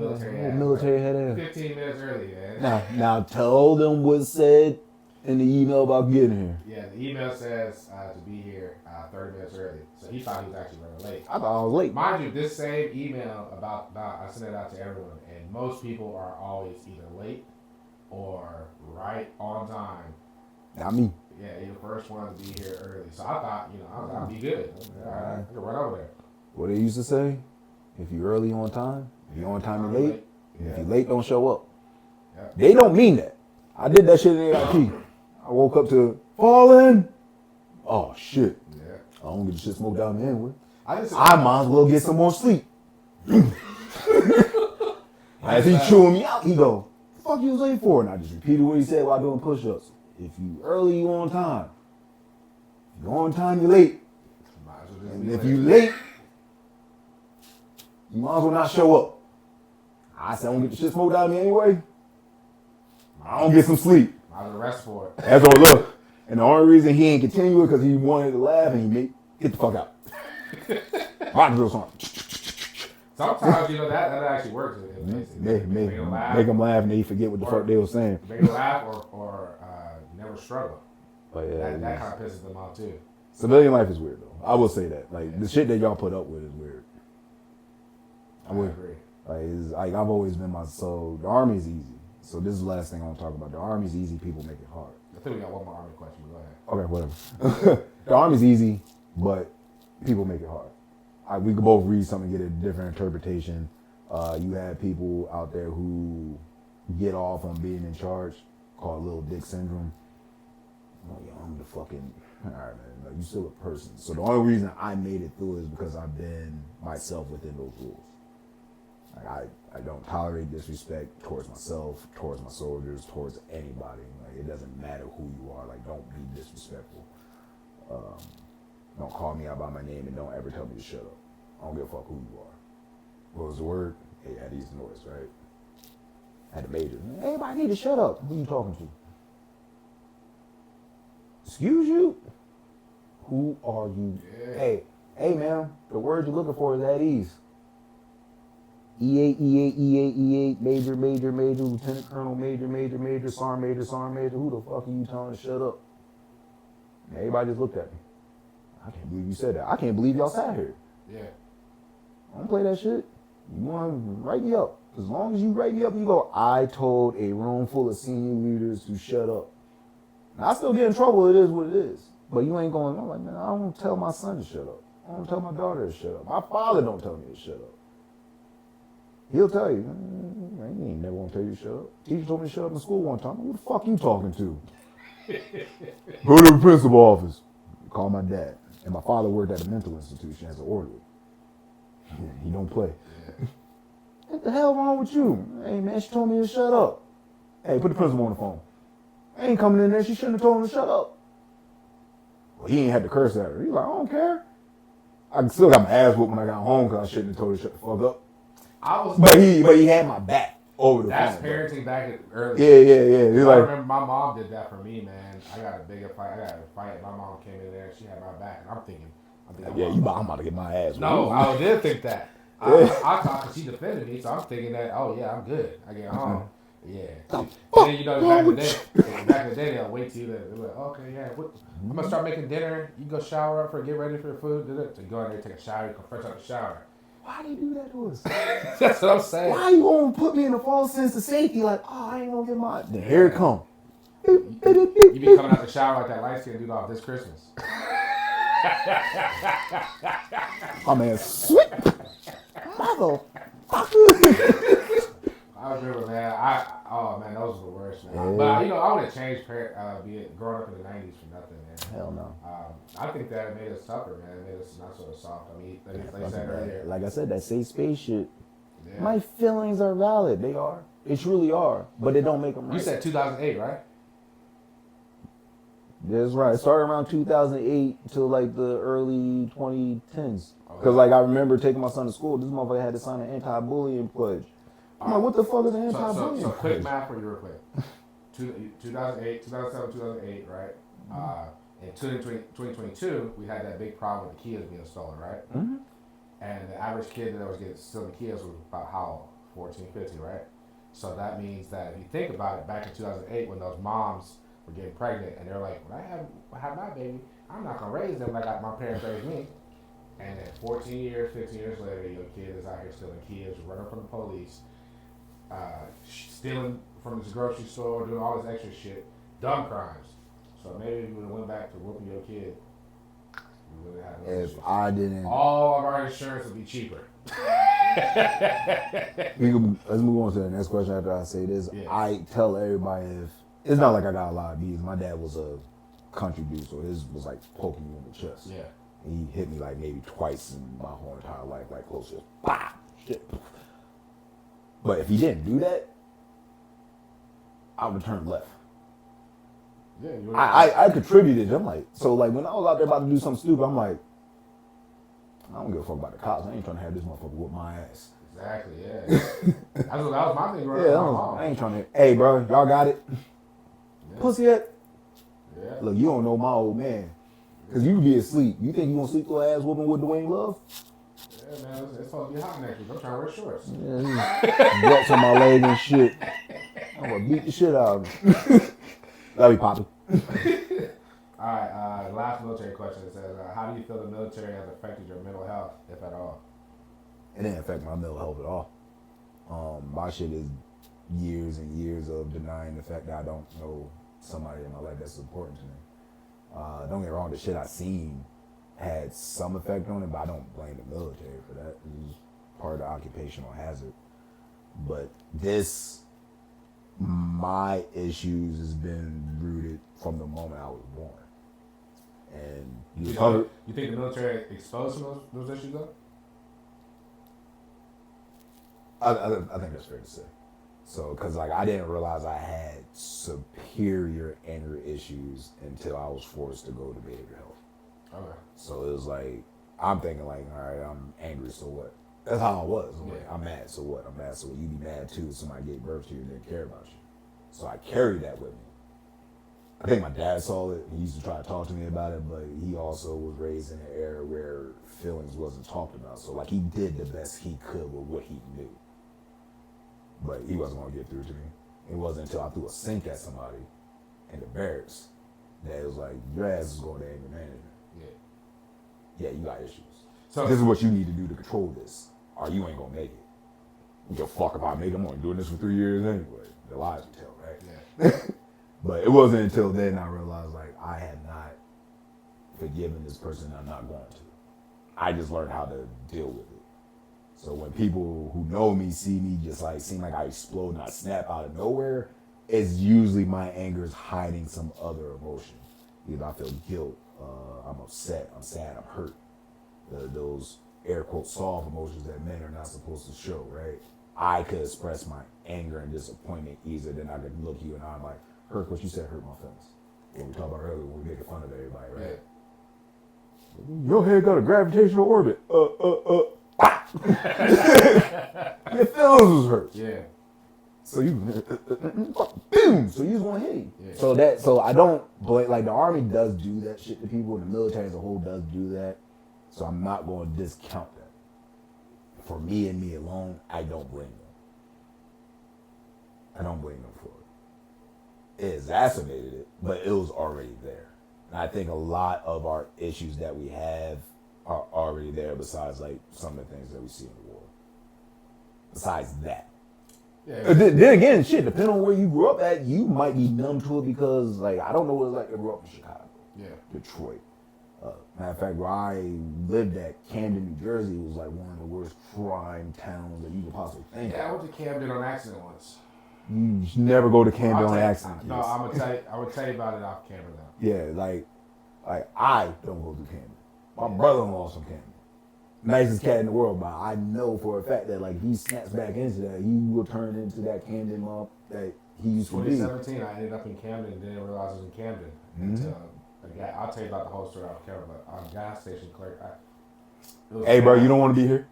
Speaker 1: military head ass. 15 minutes early, man.
Speaker 2: Now tell them what's said in the email about getting here.
Speaker 1: Yeah, the email says to be here 30 minutes early. So he thought he was actually running late.
Speaker 2: I thought I was late.
Speaker 1: Mind you, this same email about I sent it out to everyone, and most people are always either late or right on time.
Speaker 2: Not me.
Speaker 1: Yeah, you're the first one to be here early. So I thought, I'll be good. All right, I can run over there.
Speaker 2: What they used to say, if you're early on time, if you're on time, you're late.
Speaker 1: Yeah.
Speaker 2: If you're late, don't show up.
Speaker 1: Yeah.
Speaker 2: They don't mean that. I did that shit in AIP. I woke up to falling. Oh, shit.
Speaker 1: Yeah.
Speaker 2: I don't get the shit smoked out of me anyway. I
Speaker 1: I
Speaker 2: might as well get some more sleep. As he chewing me out, he go, the fuck you was late for? And I just repeated what he said while doing push-ups. If you early, you on time. If you're on time, you're late. And if you late, you might as well not show up. I said I don't get the shit smoked out of me anyway. I don't get some sleep.
Speaker 1: I was arrested for it.
Speaker 2: That's all. Look, and the only reason he ain't continue it because he wanted to laugh and he made get the fuck out. Rock drill song.
Speaker 1: Sometimes that actually works.
Speaker 2: Make them laugh and they forget what the fuck they were saying.
Speaker 1: Make them laugh or never struggle.
Speaker 2: But yeah,
Speaker 1: that kind of pisses them off too.
Speaker 2: Civilian life is weird though. I will say that. Like the shit that y'all put up with is weird.
Speaker 1: I would agree.
Speaker 2: Like I've always been so the Army's easy. So this is the last thing I want to talk about. The Army's easy, people make it hard.
Speaker 1: I think we got one more Army question. Go ahead.
Speaker 2: Okay, whatever. The Army's easy, but people make it hard. We could both read something and get a different interpretation. You have people out there who get off on being in charge, called little dick syndrome. Like, yo, I'm the fucking, all right, man, like, you still a person. So the only reason I made it through is because I've been myself within those rules. Like, I don't tolerate disrespect towards myself, towards my soldiers, towards anybody. Like, it doesn't matter who you are. Like, don't be disrespectful. Don't call me out by my name and don't ever tell me to shut up. I don't give a fuck who you are. What was the word? Hey, I had these noise, right? I had a major. Everybody need to shut up. Who you talking to? Excuse you? Who are you? Yeah. Hey, man, the word you're looking for is at ease. E8, E8, E8, E8, major, major, major, lieutenant colonel, major, major, major, sergeant major, sergeant major. Who the fuck are you telling to shut up? And everybody just looked at me. I can't believe you said that. I can't believe y'all sat here.
Speaker 1: Yeah.
Speaker 2: I don't play that shit. You want to write me up. As long as you write me up, you go, I told a room full of senior leaders to shut up. Now, I still get in trouble. It is what it is. But you ain't going, I'm like, man, I don't tell my son to shut up. I don't tell my daughter to shut up. My father don't tell me to shut up. He'll tell you, He ain't never gonna tell you to shut up. Teacher told me to shut up in school one time. Who the fuck you talking to? Go to the principal office. Call my dad. And my father worked at a mental institution as an orderly. He don't play.
Speaker 1: Yeah.
Speaker 2: What the hell wrong with you? Hey man, she told me to shut up. Hey, put the principal on the phone. I ain't coming in there. She shouldn't have told him to shut up. Well, he ain't had to curse at her. He's like, I don't care. I still got my ass whooped when I got home because I shouldn't have told her to shut the fuck up. But he had my back over the
Speaker 1: That's
Speaker 2: phone.
Speaker 1: parenting back at early.
Speaker 2: Yeah. He's
Speaker 1: I
Speaker 2: like,
Speaker 1: remember my mom did that for me, man. I got a bigger fight. I got a fight. My mom came in there and she had my back. And I'm thinking,
Speaker 2: yeah, I'm about to get my ass whooped.
Speaker 1: No, I did think that. I thought because she defended me, so I'm thinking that, oh yeah, I'm good. I get home. Yeah. And then, you know, back in the day, they'll wait till you. They're like, okay, yeah, I'm going to start making dinner. You go shower up or get ready for your food. So you go in there, take a shower, you come fresh out the shower.
Speaker 2: Why do you do that to us?
Speaker 1: That's what I'm saying.
Speaker 2: Why you gonna put me in a false sense of safety? Like, oh, I ain't gonna get my. Then here it come.
Speaker 1: You be coming out the shower like that light skin dude off this Christmas.
Speaker 2: Oh man, sweet motherfucker.
Speaker 1: I remember, man. Those were the worst, man. Yeah. But I would have changed growing up in the '90s for nothing, man.
Speaker 2: Hell no.
Speaker 1: I think that it made us tougher, man. It made us not so soft. I mean, like I said earlier.
Speaker 2: Like I said, that safe space shit.
Speaker 1: Yeah.
Speaker 2: My feelings are valid. They are. They truly are. But it don't make them right.
Speaker 1: You said 2008, right?
Speaker 2: That's right. It started around 2008 to like the early 2010s. Because like I remember taking my son to school. This motherfucker had to sign an anti-bullying pledge. I'm like, what the fuck is an anti-bullying?
Speaker 1: So quick math for you real quick. 2008, 2007, 2008, right? In 2022, we had that big problem with the Kias being stolen, right?
Speaker 2: Mm-hmm.
Speaker 1: And the average kid that was getting stealing Kias was about how old? 14, 15, right? So that means that if you think about it, back in 2008, when those moms were getting pregnant and they're like, when I have my baby, I'm not gonna raise them like my parents raised me. And then 14 years, 15 years later, your kid is out here stealing Kias, running from the police, stealing from this grocery store, doing all this extra shit, dumb crimes. So maybe if you would have went back to whooping your kid, you would have had no issues.
Speaker 2: I didn't,
Speaker 1: all of our insurance would be cheaper.
Speaker 2: Let's move on to the next question after I say this. Yeah. I tell everybody it's not like I got a lot of beats. My dad was a country dude, so his was like poking you in the chest.
Speaker 1: Yeah.
Speaker 2: And he hit me like maybe twice in my whole entire life, like close to pop shit. But if he didn't do that, I would have turned left.
Speaker 1: Yeah,
Speaker 2: I contributed. I'm like, so like when I was out there about to do something stupid, I'm like, I don't give a fuck about the cops. I ain't trying to have this motherfucker whoop my ass.
Speaker 1: Exactly, yeah. that was my thing growing up.
Speaker 2: I ain't trying to. Hey, bro, y'all got it? Yeah. Pussy yet?
Speaker 1: Yeah.
Speaker 2: Look, you don't know my old man. Because you be asleep. You think you gonna sleep through ass whooping with Dwayne Love?
Speaker 1: Yeah, man. It's supposed to be hot next week. I'm trying to wear shorts.
Speaker 2: Yeah, guts on my leg and shit. I'm gonna beat the shit out of him. That'll be popping.
Speaker 1: All right, last military question. It says, how do you feel the military has affected your mental health, if at all?
Speaker 2: It didn't affect my mental health at all. My shit is years and years of denying the fact that I don't know somebody in my life that's important to me. Don't get me wrong, the shit I seen had some effect on it, but I don't blame the military for that. It was part of the occupational hazard. But my issues has been rooted from the moment I was born. And
Speaker 1: you think the military exposed some of those issues though?
Speaker 2: I think that's fair to say. So, because like I didn't realize I had superior anger issues until I was forced to go to behavioral health.
Speaker 1: Okay.
Speaker 2: So it was like, I'm thinking like, all right, I'm angry, so what? That's how I was. I'm like, I'm mad, so what? I'm mad, so what? You be mad too if somebody gave birth to you and didn't care about you. So I carried that with me. I think my dad saw it. He used to try to talk to me about it, but he also was raised in an era where feelings wasn't talked about. So like he did the best he could with what he knew. But he wasn't going to get through to me. It wasn't until I threw a sink at somebody in the barracks that it was like, your ass is going to anger management. Yeah, you got issues. So this is what you need to do to control this, or you ain't going to make it. Give a fuck if I make it. I'm only doing this for 3 years anyway. The lies you tell, right?
Speaker 1: Yeah.
Speaker 2: But it wasn't until then I realized like I had not forgiven this person and I'm not going to. I just learned how to deal with it. So when people who know me see me just like seem like I explode and I snap out of nowhere, it's usually my anger is hiding some other emotion. Either I feel guilt, I'm upset, I'm sad, I'm hurt. Those air quote soft emotions that men are not supposed to show, right? I could express my anger and disappointment easier than I could look you and I'm like, Herc, what you said hurt my feelings. What we talked about earlier when we making fun of everybody, right? Yeah. Your head got a gravitational orbit. Your feelings was hurt.
Speaker 1: Yeah.
Speaker 2: So you, boom. So you just want to hit him. Yeah. So I don't blame. Like the army does do that shit to people, and the military as a whole does do that. So I'm not going to discount that. For me and me alone, I don't blame them. I don't blame them for it. It exacerbated it, but it was already there. And I think a lot of our issues that we have are already there. Besides, like some of the things that we see in the war. Besides that. Yeah. Then again, shit, depending on where you grew up at, you might be numb to it because, like, I don't know what it's like to grow up in Chicago. Yeah. Detroit. Matter of fact, where I lived at, Camden, New Jersey, was like one of the worst crime towns that you could possibly think of.
Speaker 1: Yeah, I went to Camden on accident once.
Speaker 2: You should never go to Camden on accident.
Speaker 1: No, I would tell you about it off camera now.
Speaker 2: Yeah, like I don't go to Camden. My brother-in-law's from Camden. Nicest cat in the world, but I know for a fact that like if he snaps back into that, he will turn into that Camden mob that he used to be.
Speaker 1: 2017, I ended up in Camden and didn't realize it was in Camden. Until I'll tell you about the whole story off camera, but on gas station clerk.
Speaker 2: Hey, bro, you don't want to be here?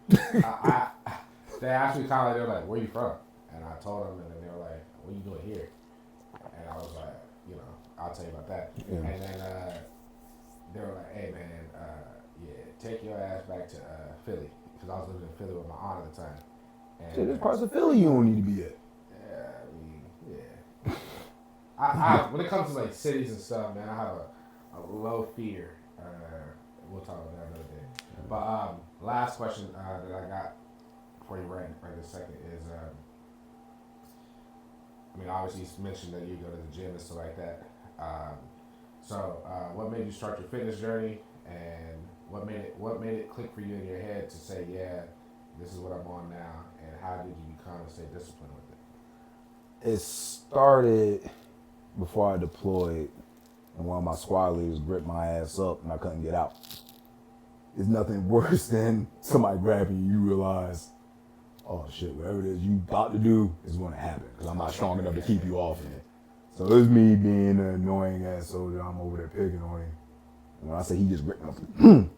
Speaker 1: They actually kind of, they were like, where you from? And I told them, and then they were like, what are you doing here? And I was like, you know, I'll tell you about that. Yeah. And then they were like, hey, man, take your ass back to Philly. Because I was living in Philly with my aunt at the time. And
Speaker 2: there's parts of Philly you don't need to be at.
Speaker 1: Yeah, I when it comes to like cities and stuff, man, I have a low fear. We'll talk about that another day. But last question that I got for you right this second is, I mean, obviously you mentioned that you go to the gym and stuff like that. So what made you start your fitness journey, and what made it click for you in your head to say, yeah, this is what I'm on now, and how did you become and stay disciplined with it?
Speaker 2: It started before I deployed, and one of my squad leaders gripped my ass up and I couldn't get out. There's nothing worse than somebody grabbing you, you realize, oh shit, whatever it is you about to do is going to happen because I'm not strong enough to keep you off of it. So it was me being an annoying ass soldier. I'm over there picking on him. And when I say he just gripped me,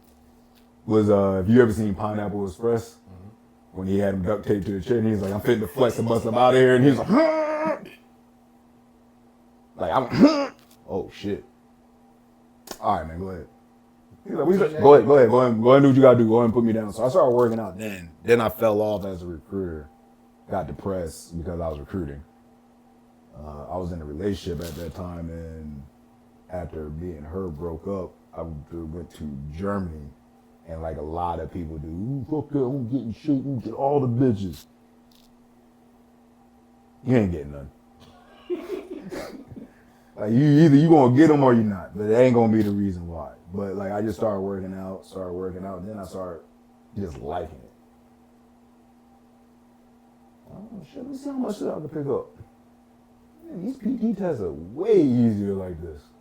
Speaker 2: was if you ever seen Pineapple Express? Mm-hmm. When he had him duct taped to the chair and he's like, I'm fitting to flex and bust him out of here, and he's like, I'm oh shit. All right, man, go ahead. He's like, go ahead, do what you gotta do. Go ahead and put me down. So I started working out then. Then I fell off as a recruiter. Got depressed because I was recruiting. I was in a relationship at that time, and after me and her broke up, I went to Germany, and like a lot of people do, ooh, fuck that, I'm getting shit, I'm get all the bitches. You ain't getting none. Like you gonna get them or you not, but it ain't gonna be the reason why. But like I just started working out, and then I started just liking it. Oh shit, let me see how much shit I can pick up. Man, these PT tests are way easier like this.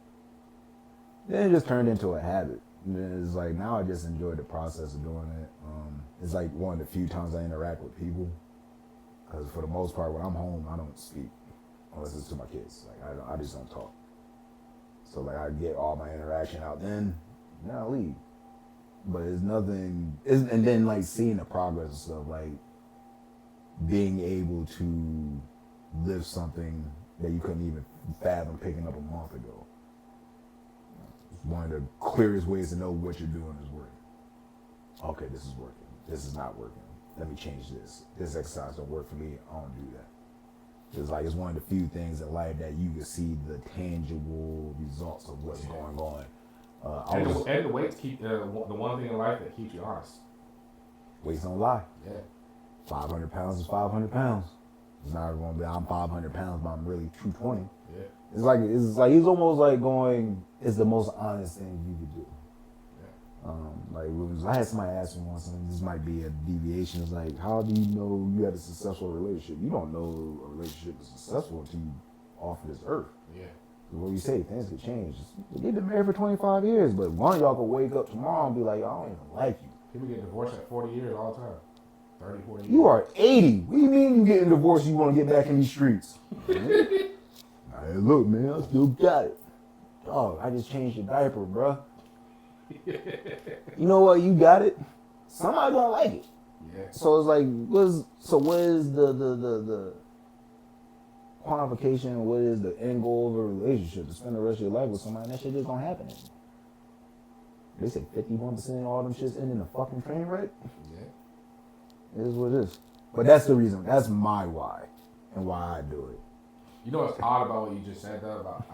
Speaker 2: Then it just turned into a habit. And it's like now I just enjoy the process of doing it. It's like one of the few times I interact with people. Because for the most part, when I'm home, I don't speak unless it's to my kids. Like I just don't talk. So like I get all my interaction out, then I leave. But it's nothing. And then like seeing the progress and stuff, like being able to lift something that you couldn't even fathom picking up a month ago. It's one of the clearest ways to know what you're doing is working. Okay, this is working. This is not working. Let me change this. This exercise don't work for me. I don't do that. It's one of the few things in life that you can see the tangible results of what's going on.
Speaker 1: And the weights keep the one thing in life that keeps you honest.
Speaker 2: Weights don't lie.
Speaker 1: Yeah.
Speaker 2: 500 pounds is 500 pounds. It's not going to be I'm 500 pounds, but I'm really 220. Yeah. It's like he's almost like going. It's the most honest thing you could do. Like I had somebody ask me once, and this might be a deviation. It's like, how do you know you had a successful relationship? You don't know a relationship is successful until you off this earth.
Speaker 1: Yeah.
Speaker 2: What you say, things could change. They've been married for 25 years, but one of y'all could wake up tomorrow and be like, I don't even like you.
Speaker 1: People get divorced at 40 years all the time. 30, 40 years.
Speaker 2: You are 80. What do you mean you getting divorced and you want to get back in these streets? Hey, look, man, I still got it. Dog, I just changed your diaper, bruh. You know what? You got it. Somebody don't like it.
Speaker 1: Yeah.
Speaker 2: So it's like, what is the quantification? What is the end goal of a relationship? To spend the rest of your life with somebody, and that shit just don't happen anymore. They say 51% of all them shits end in a fucking train wreck.
Speaker 1: Yeah.
Speaker 2: It is what it is. But that's the reason. That's my why, and why I do it.
Speaker 1: You know what's odd about what you just said though? About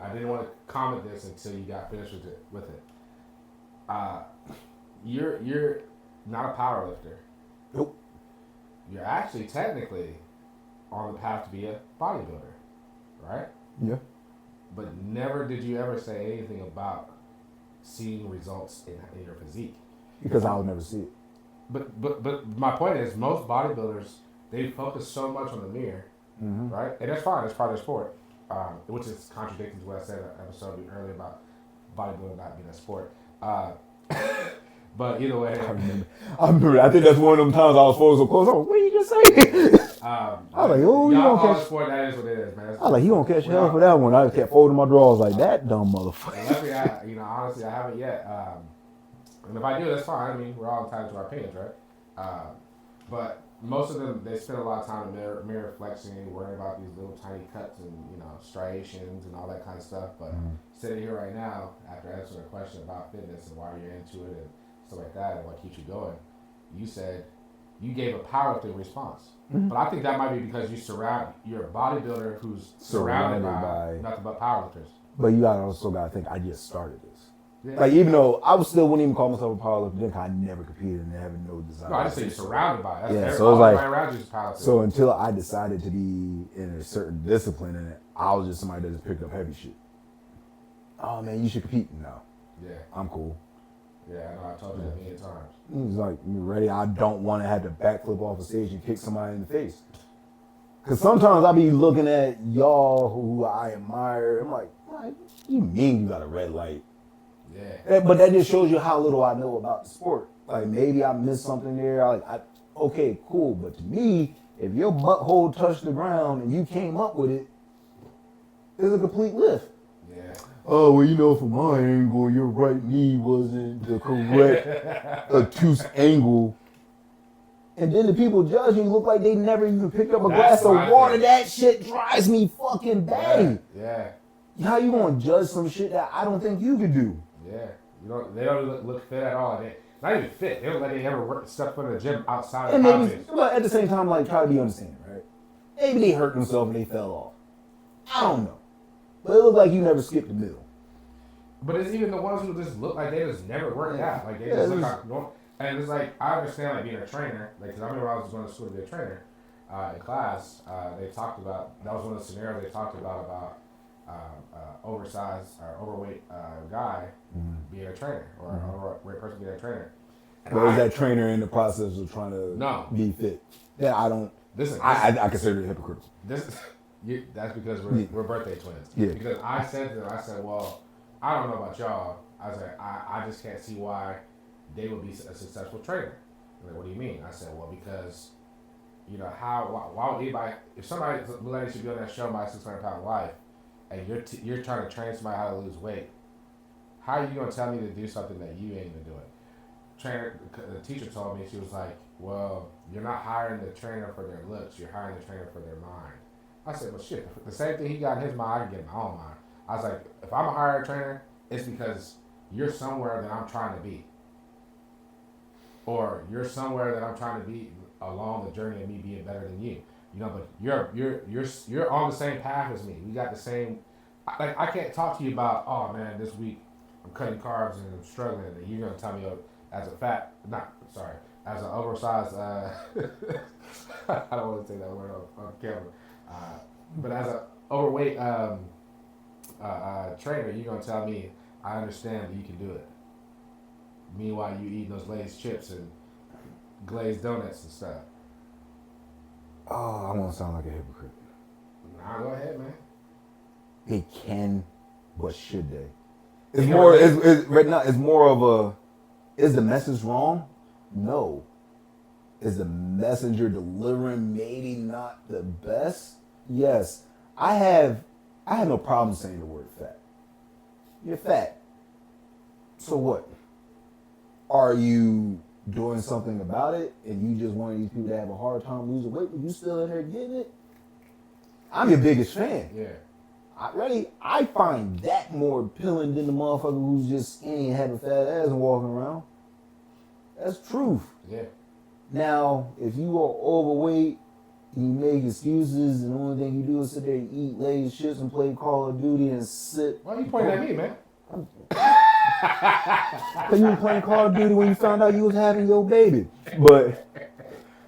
Speaker 1: I didn't want to comment this until you got finished with it. You're not a power lifter.
Speaker 2: Nope.
Speaker 1: You're actually technically on the path to be a bodybuilder, right?
Speaker 2: Yeah.
Speaker 1: But never did you ever say anything about seeing results in your physique.
Speaker 2: Because I would never see it.
Speaker 1: But my point is, most bodybuilders, they focus so much on the mirror, right? And that's fine. It's part of the sport, which is contradicting to what I said in an episode earlier about bodybuilding not being a sport. But either way,
Speaker 2: I remember. I think that's one of them times I was focused so close. I was, what did you just say? I was like, oh, you gonna catch?
Speaker 1: Sport, that is what it is, man.
Speaker 2: I was like, he gonna catch hell for that one. I just kept folding my drawers like that dumb motherfucker.
Speaker 1: Luckily, honestly, I haven't yet. And if I do, that's fine. I mean, we're all entitled to our opinions, right? But most of them, they spend a lot of time in mirror flexing, worrying about these little tiny cuts and striations and all that kind of stuff. But sitting here right now, after answering a question about fitness and why you're into it and stuff like that and what keeps you going, you said you gave a powerlifting response. But I think that might be because you're a bodybuilder who's surrounded by nothing but powerlifters.
Speaker 2: But you also got to think, I just started this. Yeah. Like, even though I wouldn't even call myself a powerlifter, because I never competed and having no desire.
Speaker 1: No, I just say you're surrounded by it.
Speaker 2: Yeah, so it's like,
Speaker 1: around you is powerlifting.
Speaker 2: So until I decided to be in a certain discipline in it, I was just somebody that just picked up heavy shit. Oh man, you should compete. No.
Speaker 1: Yeah.
Speaker 2: I'm cool.
Speaker 1: Yeah, I know. I told you that many times.
Speaker 2: He's like, you ready? I don't want to have to backflip off the stage and kick somebody in the face. Because sometimes I be looking at y'all who I admire. I'm like, what you mean you got a red light?
Speaker 1: Yeah.
Speaker 2: But that just shows you how little I know about the sport. Like, maybe I missed something there. Okay, cool. But to me, if your butthole touched the ground and you came up with it, it's a complete lift.
Speaker 1: Yeah.
Speaker 2: Oh, well, from my angle, your right knee wasn't the correct obtuse angle. And then the people judge you look like they never even picked up a glass of water. That shit drives me fucking batty.
Speaker 1: Yeah.
Speaker 2: How you gonna judge some shit that I don't think you could do?
Speaker 1: Yeah. They don't look fit at all. Not even fit. They don't let they ever step foot in the gym outside
Speaker 2: and
Speaker 1: of
Speaker 2: maybe, but at the same time, like, try to be understanding, right? Maybe they hurt themselves and they fell off. I don't know. But it looked like you never skipped the middle.
Speaker 1: But it's even the ones who just look like they just never worked out. Like, they just look like normal. And it's like, I understand, like, being a trainer. Like, because I remember I was going to school to be a trainer in class. They talked about, that was one of the scenarios they talked about oversized or overweight guy being a trainer or an overweight person being a trainer. And
Speaker 2: but is that trainer in the process of trying to be fit? Yeah, I don't. I consider it hypocritical.
Speaker 1: That's because we're birthday twins.
Speaker 2: Yeah.
Speaker 1: Because I said to them, well, I don't know about y'all. I was like, I just can't see why they would be a successful trainer. Like, what do you mean? I said, well, because, why would anybody, if somebody should be on that show, My 600-Pound Life, and you're trying to train somebody how to lose weight, how are you going to tell me to do something that you ain't even doing? The teacher told me, she was like, well, you're not hiring the trainer for their looks, you're hiring the trainer for their mind. I said, well, shit, the same thing he got in his mind, I can get in my own mind. I was like, if I'm a hired trainer, it's because you're somewhere that I'm trying to be. Or you're somewhere that I'm trying to be along the journey of me being better than you. But you're on the same path as me. We got the same. Like, I can't talk to you about, oh man, this week I'm cutting carbs and I'm struggling, and you're gonna tell me as an oversized. I don't want to say that word on camera, but as an overweight trainer, you're gonna tell me I understand that you can do it. Meanwhile, you eating those Lay's chips and glazed donuts and stuff.
Speaker 2: Oh, I won't sound like a hypocrite.
Speaker 1: Nah, go ahead, man.
Speaker 2: They can, but should they? It's more. It's right now. It's more of a. Is the message wrong? No. Is the messenger delivering maybe not the best? Yes. I have no problem saying the word fat. You're fat. So what? Are you doing something about it and you just one of these people that have a hard time losing weight, but you still in there getting it? I'm your biggest fan.
Speaker 1: Yeah.
Speaker 2: I find that more appealing than the motherfucker who's just skinny and having fat ass and walking around. That's truth.
Speaker 1: Yeah.
Speaker 2: Now, if you are overweight and you make excuses and the only thing you do is sit there and eat Lay's chips and play Call of Duty and sit.
Speaker 1: Why are you pointing at me, man?
Speaker 2: Because you were playing Call of Duty when you found out you was having your baby. But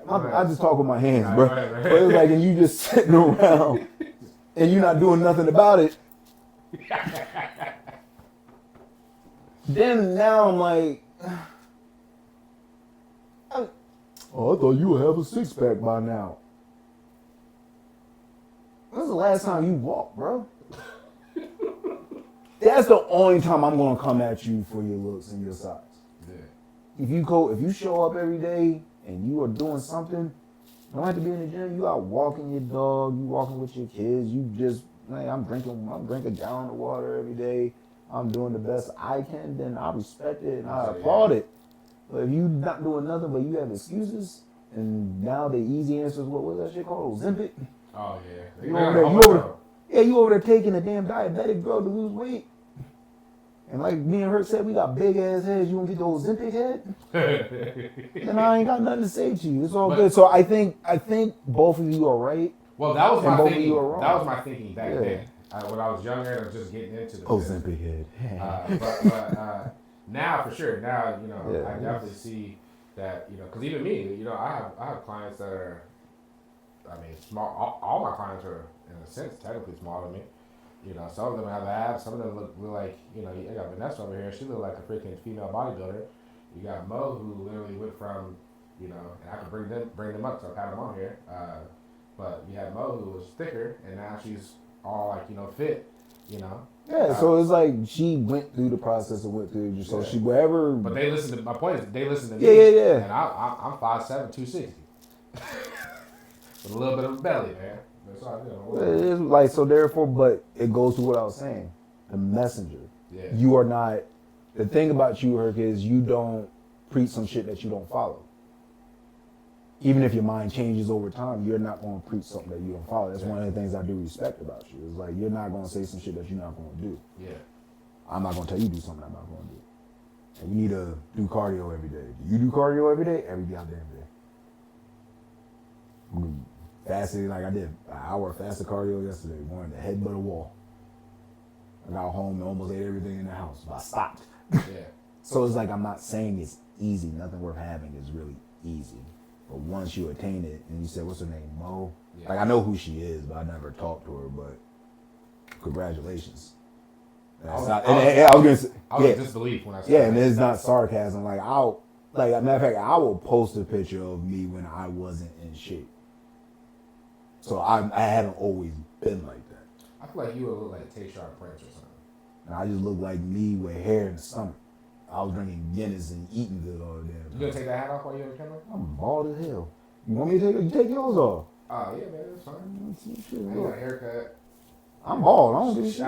Speaker 2: I just talk with my hands, bro.
Speaker 1: Right.
Speaker 2: But it's like, and you just sitting around and you're not doing nothing about it. Then now I'm like, oh, I thought you would have a six pack by now. When's the last time you walked, bro? That's the only time I'm gonna come at you for your looks and your size. Yeah. If you show up every day and you are doing something, you don't have to be in the gym. You out walking your dog, you walking with your kids. You just like I'm drinking a gallon of water every day. I'm doing the best I can. Then I respect it and I applaud it. But if you not doing nothing, but you have excuses, and now the easy answer is what was that shit called? Ozempic?
Speaker 1: Oh yeah.
Speaker 2: You over there taking a damn diabetic drug to lose weight. And like me and her said, we got big ass heads. You want to get the Ozempic head? And I ain't got nothing to say to you. It's all good. So I think both of you are right.
Speaker 1: Well, that was my thinking.
Speaker 2: That
Speaker 1: was my thinking back then. When I was younger and I was just getting into the
Speaker 2: Ozempic head.
Speaker 1: But now for sure. Now I definitely see that because even me, I have clients that are, I mean, small. All my clients are in a sense technically smaller than me. Some of them have abs. Some of them look like you got Vanessa over here. She look like a freaking female bodybuilder. You got Mo who literally went from and I can bring them up, so I have them on here. But you have Mo who was thicker, and now she's all like fit.
Speaker 2: Yeah, so it's like she went through the process and went through. So she wherever.
Speaker 1: But they listen to my point is they listen to me.
Speaker 2: Yeah.
Speaker 1: And I'm 5'7", 260, with a little bit of a belly, man. That's all
Speaker 2: it's like so. Therefore, but it goes to what I was saying. The messenger. Yeah. You are not. The thing about you, Herc, is you don't preach some shit that you don't follow. Even if your mind changes over time, you're not going to preach something that you don't follow. That's one of the things I do respect about you. It's like you're not going to say some shit that you're not going to do.
Speaker 1: Yeah.
Speaker 2: I'm not going to tell you to do something I'm not going to do. And you need to do cardio every day. Do you do cardio every day? Every goddamn day. Fasted, like I did an hour of fasted cardio yesterday. Wanted to headbutt a wall. I got home and almost ate everything in the house, but I stopped.
Speaker 1: Yeah.
Speaker 2: So it's like I'm not saying it's easy. Nothing worth having is really easy. But once you attain it, and you said, what's her name, Mo? Yeah. Like I know who she is, but I never talked to her. But congratulations. I was
Speaker 1: in disbelief when I said
Speaker 2: that. And it's not sarcasm. Like as a matter of fact, I will post a picture of me when I wasn't in shape. So I haven't always been like that.
Speaker 1: I feel like you would look like Tayshaun Prince or something.
Speaker 2: And I just look like me with hair in the stomach. I was drinking Guinness and eating good all the damn time.
Speaker 1: You gonna take that hat off while you're on the camera?
Speaker 2: I'm bald as hell. You want me to take yours off?
Speaker 1: Oh yeah, man, that's fine. I got a haircut.
Speaker 2: I'm bald. I don't give a
Speaker 1: shit.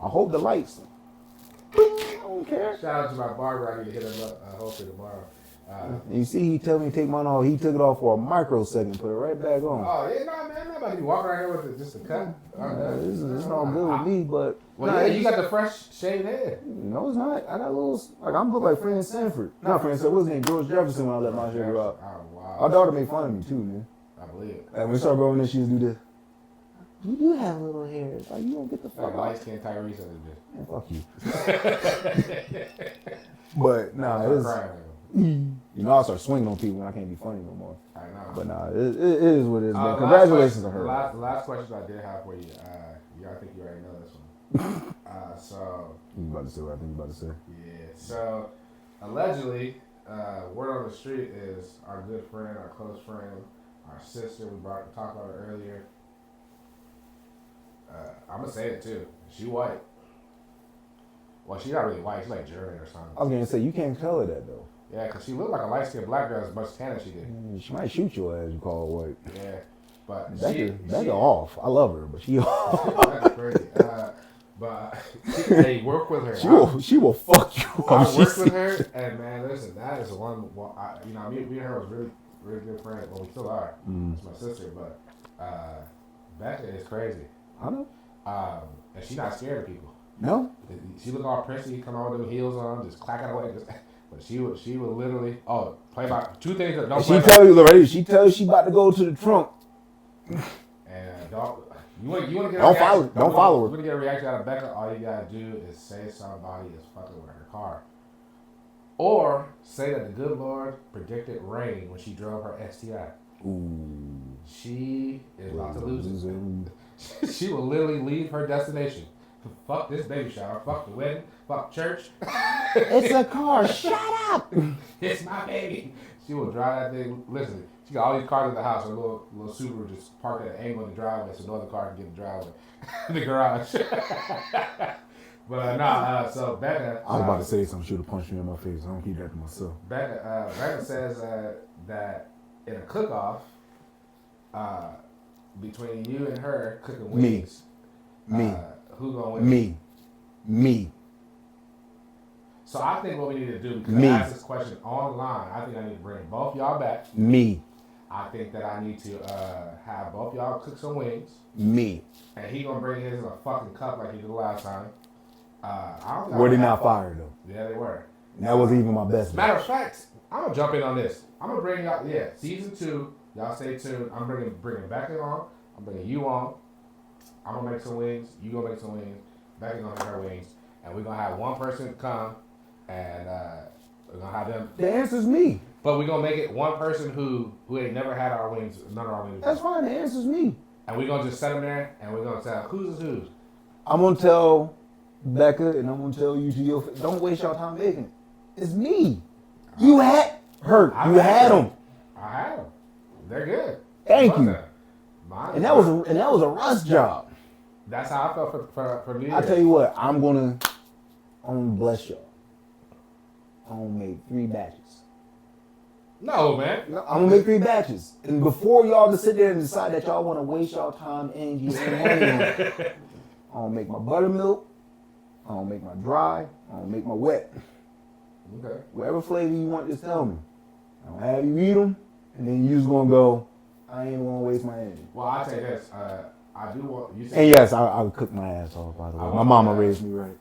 Speaker 2: I hope the lights. I don't care.
Speaker 1: Shout out to my barber. I need to hit him up hopefully tomorrow.
Speaker 2: You see, he told me to take mine off. He took it off for a microsecond, put it right back on.
Speaker 1: Oh yeah, no man, I'm not about to be walking around here with just a cut.
Speaker 2: It's not good with me, but
Speaker 1: you got the fresh shaved head.
Speaker 2: No, it's not. I got a little I'm look like Fran Sanford. Not Fran Sanford. What's his name? George Jefferson. When I let my shit grow out. Oh wow. Our daughter made fun of me too, man.
Speaker 1: I believe it.
Speaker 2: Like when we started growing this, she used to do this. You do have little hair. It's like you don't get the fuck out.
Speaker 1: Light skin Tyrese other day.
Speaker 2: Man, fuck you. But I start swinging on people when I can't be funny no more.
Speaker 1: I know.
Speaker 2: But it is what it is, man. Congratulations to her.
Speaker 1: The last question I did have for you. I think you already know this one. So.
Speaker 2: You about to say what I think you about to say?
Speaker 1: Yeah. So, allegedly, word on the street is our good friend, our close friend, our sister. We talked about her earlier. I'm gonna say it too. She white. Well, she's not really white. She's like German or something.
Speaker 2: I was gonna say you can't tell her that though.
Speaker 1: Yeah, cause she looked like a light skinned black girl as much tan as she did.
Speaker 2: She might shoot your ass. You call her white.
Speaker 1: Yeah, but
Speaker 2: Becca off. I love her, but she off.
Speaker 1: That's crazy. But they work with her.
Speaker 2: She will fuck you up.
Speaker 1: I worked with her, and man, listen, that is one. Well, me and her was really, really good friends. Well, we still are. It's my sister, but Becca is crazy.
Speaker 2: I know.
Speaker 1: And she's not scared of people.
Speaker 2: No.
Speaker 1: She look all prissy, come on with them heels on, just clacking away. But she would literally play by two things that don't.
Speaker 2: She tell you, Loretta. She tells you she about to go to the trunk.
Speaker 1: And don't. You want to get
Speaker 2: don't follow her.
Speaker 1: You want to get a reaction out of Becca? All you gotta do is say somebody is fucking with her car, or say that the good Lord predicted rain when she drove her STI.
Speaker 2: Ooh.
Speaker 1: She is about to lose it. She will literally leave her destination. Fuck this baby shower. Fuck the wedding. Fuck church.
Speaker 2: It's a car. Shut up.
Speaker 1: It's my baby. She will drive that thing. Listen, she got all these cars in the house. Her little Subaru just parked at an angle in the driveway so no other car can get in the driveway. The garage. But so Becca.
Speaker 2: I was about to say something. She would have punched me in my face. I don't keep that to myself.
Speaker 1: Becca says that in a cook-off between you and her cooking wings.
Speaker 2: Me.
Speaker 1: Who gonna win?
Speaker 2: Me.
Speaker 1: So I think what we need to do, because I asked this question online, I think I need to bring both y'all back.
Speaker 2: Me.
Speaker 1: I think that I need to have both y'all cook some wings.
Speaker 2: Me.
Speaker 1: And he gonna bring his in a fucking cup like he did last time.
Speaker 2: Were they not fired though?
Speaker 1: Yeah, they were.
Speaker 2: And that wasn't even my best.
Speaker 1: Matter of fact, I'm gonna jump in on this. I'm gonna bring y'all. Yeah, season 2. Y'all stay tuned. I'm bringing Becca on. I'm bringing you on. I'm gonna make some wings. You gonna make some wings. Becca gonna make her wings, and we're gonna have one person come, and we're gonna have them.
Speaker 2: The answer's me.
Speaker 1: But we're gonna make it one person who ain't never had our wings, none of our wings.
Speaker 2: That's fine. The answer's me.
Speaker 1: And we're gonna just set them there, and we're gonna tell who's.
Speaker 2: I'm gonna tell Becca, and I'm gonna tell you to your face. Don't waste your time making it. It's me. You had her. You had them.
Speaker 1: I had them. They're good.
Speaker 2: Thank you. And that was a Russ job.
Speaker 1: That's how I felt for New Year's.
Speaker 2: I tell you what, I'm gonna bless y'all. I'm gonna make 3 batches.
Speaker 1: No, man.
Speaker 2: I'm gonna make 3 batches, and before y'all can sit there and decide that y'all want to waste y'all time, energy, and money, I'm gonna make my buttermilk. I'm gonna make my dry. I'm gonna make my wet.
Speaker 1: Okay.
Speaker 2: Whatever flavor you want, just tell me. I'll have you eat them, and then you just gonna go. I ain't gonna waste my energy.
Speaker 1: Well, I'll tell you this. I do want you.
Speaker 2: And yes, I'll cook my ass off. By the way, my mama raised me right.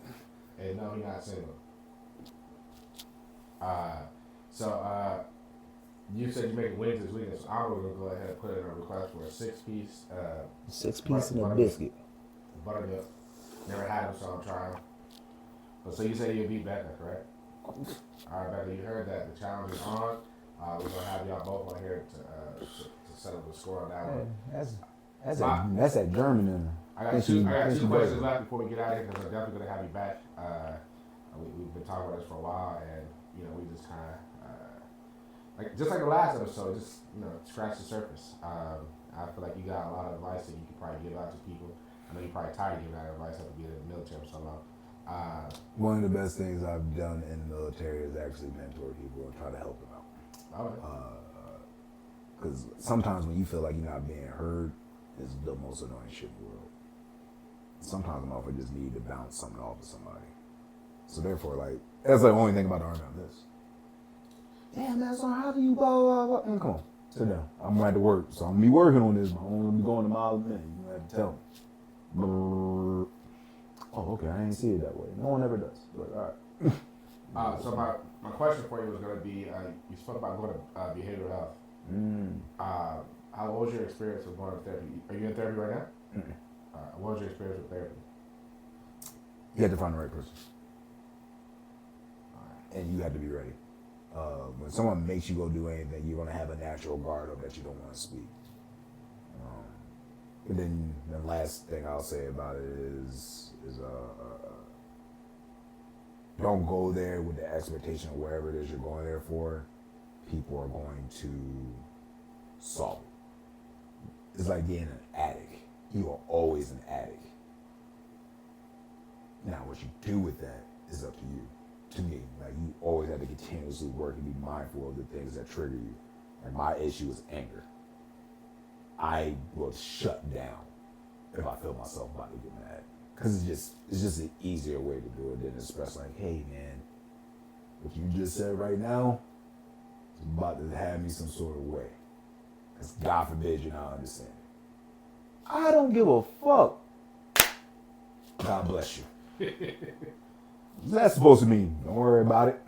Speaker 1: And no, he's not single. You said you make wings this weekend, so I'm gonna go ahead and put in a request for a 6-piece.
Speaker 2: 6-piece and a biscuit.
Speaker 1: Buttermilk. Never had them, so I'm trying. But so you say you'll beat Becca, correct? All right, Becca, you heard that. The challenge is on. We're gonna have y'all both on here to settle the score on that one.
Speaker 2: That's that German in her.
Speaker 1: I got two questions left before we get out of here, because I'm definitely gonna have you back. We've been talking about this for a while, and we just kind of just like the last episode, just scratch the surface. I feel like you got a lot of advice that you could probably give out to people. I know you're probably tired of giving out advice after being in the military for so long.
Speaker 2: One of the best things I've done in the military is actually mentor people and try to help them out. Because sometimes when you feel like you're not being heard, it's the most annoying shit in the world. Sometimes I'm often just need to bounce something off of somebody. So therefore, that's the only thing about the Army on this. Damn, man, so how do you blah, blah, blah? Man, come on, sit down. I'm going to have to work. So I'm going to be working on this. I'm going to be going a mile a minute. You're going to have to tell me. Oh, okay, I didn't see it that way. No one ever does. But all right.
Speaker 1: So my question for you was going to be, you spoke about going to behavioral health. How was your experience with going to therapy? Are you in therapy right now? What was your experience with therapy?
Speaker 2: You have to find the right person. And you have to be ready. When someone makes you go do anything, you're going to have a natural guard up that you don't want to speak. And then the last thing I'll say about it is don't go there with the expectation of wherever it is you're going there for. People are going to solve it. It's like being an addict. You are always an addict. Now, what you do with that is up to you. To me, like you always have to continuously work and be mindful of the things that trigger you. Like my issue is anger. I will shut down if I feel myself about to get mad, because it's just an easier way to do it than express like, hey man, what you just said right now is about to have me some sort of way. Because God forbid you not understand it. I don't give a fuck. God bless you. What's that supposed to mean? Don't worry about it.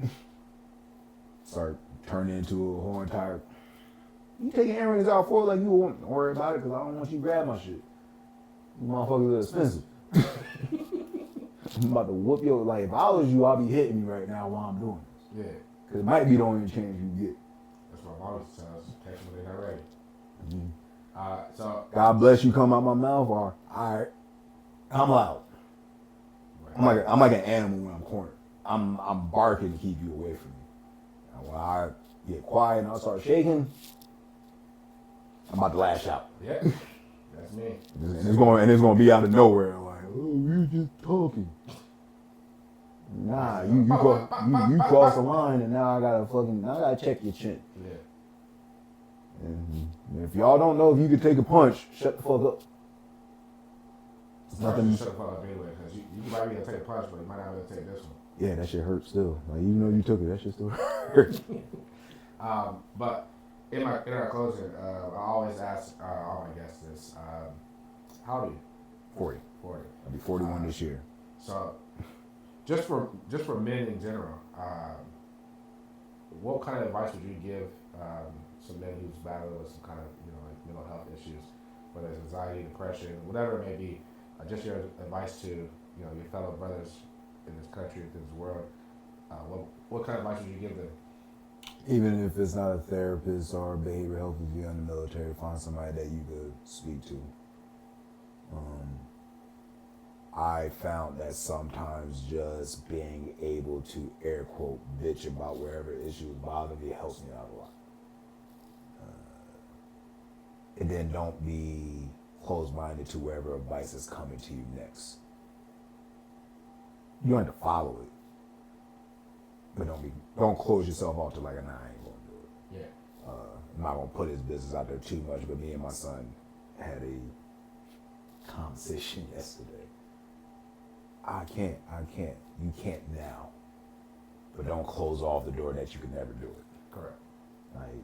Speaker 2: Start turning into a whole entire. You taking earrings out for it like you won't. Don't worry about it because I don't want you to grab my shit. You motherfuckers are expensive. I'm about to whoop your. Like if I was you, I'd be hitting me right now while I'm doing this.
Speaker 1: Yeah.
Speaker 2: Because it might be the only chance you get.
Speaker 1: That's what my mom used to tell us. Text when they're not ready.
Speaker 2: Mm-hmm.
Speaker 1: So
Speaker 2: God bless you come out my mouth or all right. I'm loud. I'm like an animal when I'm cornered. I'm barking to keep you away from me. And when I get quiet and I start shaking, I'm about to lash out.
Speaker 1: Yeah, that's me.
Speaker 2: And it's going to be out of nowhere. Like, oh, you just talking. Nah, you cross the line and now I gotta check your chin.
Speaker 1: Yeah.
Speaker 2: And if y'all don't know if you can take a punch, shut the fuck up.
Speaker 1: It's nothing. Shut the fuck up anyway, because you might be able to take a punch, but you might not be able to take this one.
Speaker 2: Yeah, that shit hurts still. Like even though you took it, that shit still hurts.
Speaker 1: But in our closing, I always ask all my guests this: how old are you?
Speaker 2: 40.
Speaker 1: 40.
Speaker 2: I'll be 41 this year.
Speaker 1: So, just for men in general, what kind of advice would you give some men who's battling with some kind of like mental health issues, whether it's anxiety, depression, whatever it may be? Just your advice to your fellow brothers in this country, in this world. What kind of advice would you give them?
Speaker 2: Even if it's not a therapist or a behavioral health review in the military, find somebody that you could speak to. I found that sometimes just being able to air quote bitch about wherever issues bother me helps me out a lot. And then don't be closed-minded to wherever advice is coming to you next. You don't have to follow it, but don't close yourself off to like, nah, I ain't gonna do it.
Speaker 1: Yeah.
Speaker 2: I'm not gonna put his business out there too much, but me and my son had a conversation yesterday. I can't. You can't now, but don't close off the door that you can never do it.
Speaker 1: Correct.
Speaker 2: Like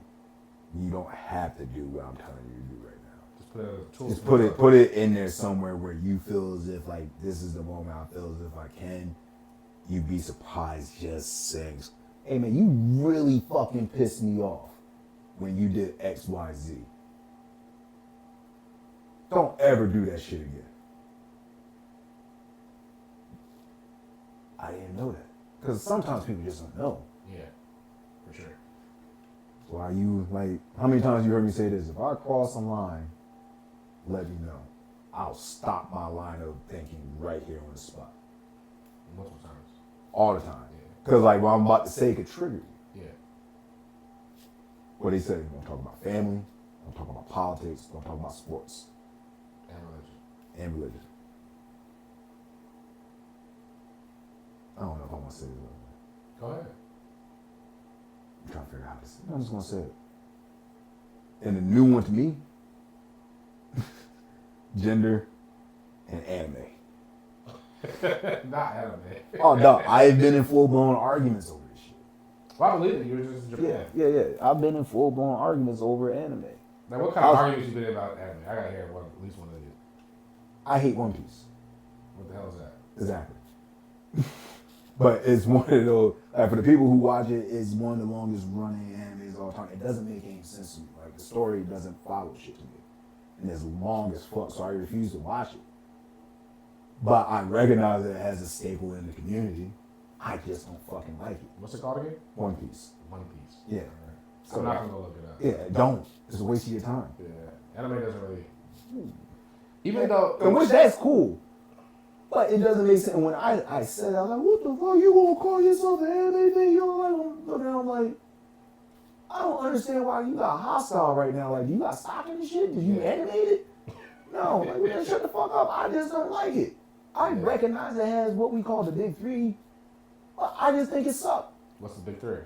Speaker 2: you don't have to do what I'm telling you to do right now.
Speaker 1: Just
Speaker 2: put it in there somewhere where you feel as if like this is the moment I feel as if I can. You'd be surprised just saying, hey man, you really fucking pissed me off when you did X, Y, Z. Don't ever do that shit again. I didn't know that. Because sometimes people just don't know.
Speaker 1: Yeah, for sure.
Speaker 2: Why you, like, how many times you heard me say this? If I cross a line, let me know. I'll stop my line of thinking right here on the spot.
Speaker 1: Multiple times.
Speaker 2: All the time. Because, like, what I'm about to say could trigger you.
Speaker 1: Yeah.
Speaker 2: What they say, we're going to talk about family, we're going to talk about politics, we're going to talk about sports. And religion. I don't know if I want to say this.
Speaker 1: Go ahead.
Speaker 2: I'm trying to figure out how to say it. I'm just going to say it. And the new one to me, gender and anime.
Speaker 1: Not anime.
Speaker 2: Oh, no. I've been in full-blown arguments over this shit.
Speaker 1: Well, I believe it. You were just in Japan.
Speaker 2: Yeah. I've been in full-blown arguments over anime.
Speaker 1: Like, what kind of arguments you been in about anime? I got to hear at least one of you.
Speaker 2: I hate One Piece.
Speaker 1: What the hell is that?
Speaker 2: Exactly. But it's one of those, like for the people who watch it, it's one of the longest running animes of all time. It doesn't make any sense to me. Like the story doesn't follow shit to me. And it's long as fuck, so I refuse to watch it. But I recognize it as a staple in the community. I just don't fucking like it.
Speaker 1: What's it called again?
Speaker 2: One Piece.
Speaker 1: One Piece.
Speaker 2: Yeah.
Speaker 1: Right.
Speaker 2: So
Speaker 1: I'm not going to go look it up.
Speaker 2: Yeah, don't. It's a waste of your time.
Speaker 1: Yeah. Anime doesn't really... Even though,
Speaker 2: in which that's cool. But it doesn't make sense. When I said that, I was like, what the fuck? You gonna call yourself an anime? You know, like, look at I'm like, I don't understand why you got hostile right now. Like, you got stock in the shit? Did you animate it? No, like, man, shut the fuck up. I just don't like it. I recognize it has what we call the big three, but I just think it sucked.
Speaker 1: What's the big three?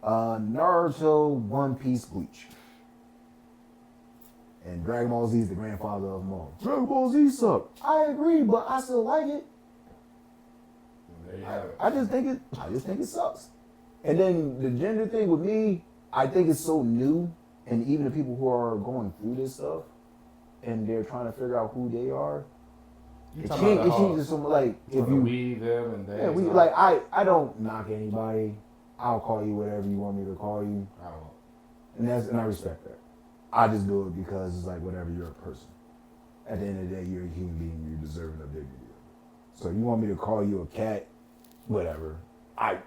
Speaker 2: Naruto, One Piece, Bleach. And Dragon Ball Z is the grandfather of them all. Dragon Ball Z sucked. I agree, but I still like it.
Speaker 1: There you have it.
Speaker 2: I just think it sucks. And then the gender thing with me, I think it's so new, and even the people who are going through this stuff, and they're trying to figure out who they are. It changes just so like if you
Speaker 1: we, them, and they.
Speaker 2: Yeah, we like I don't knock anybody. I'll call you whatever you want me to call you.
Speaker 1: I won't.
Speaker 2: And I respect that. I just do it because it's like whatever, you're a person. At the end of the day, you're a human being. You're deserving of dignity. So you want me to call you a cat, whatever. I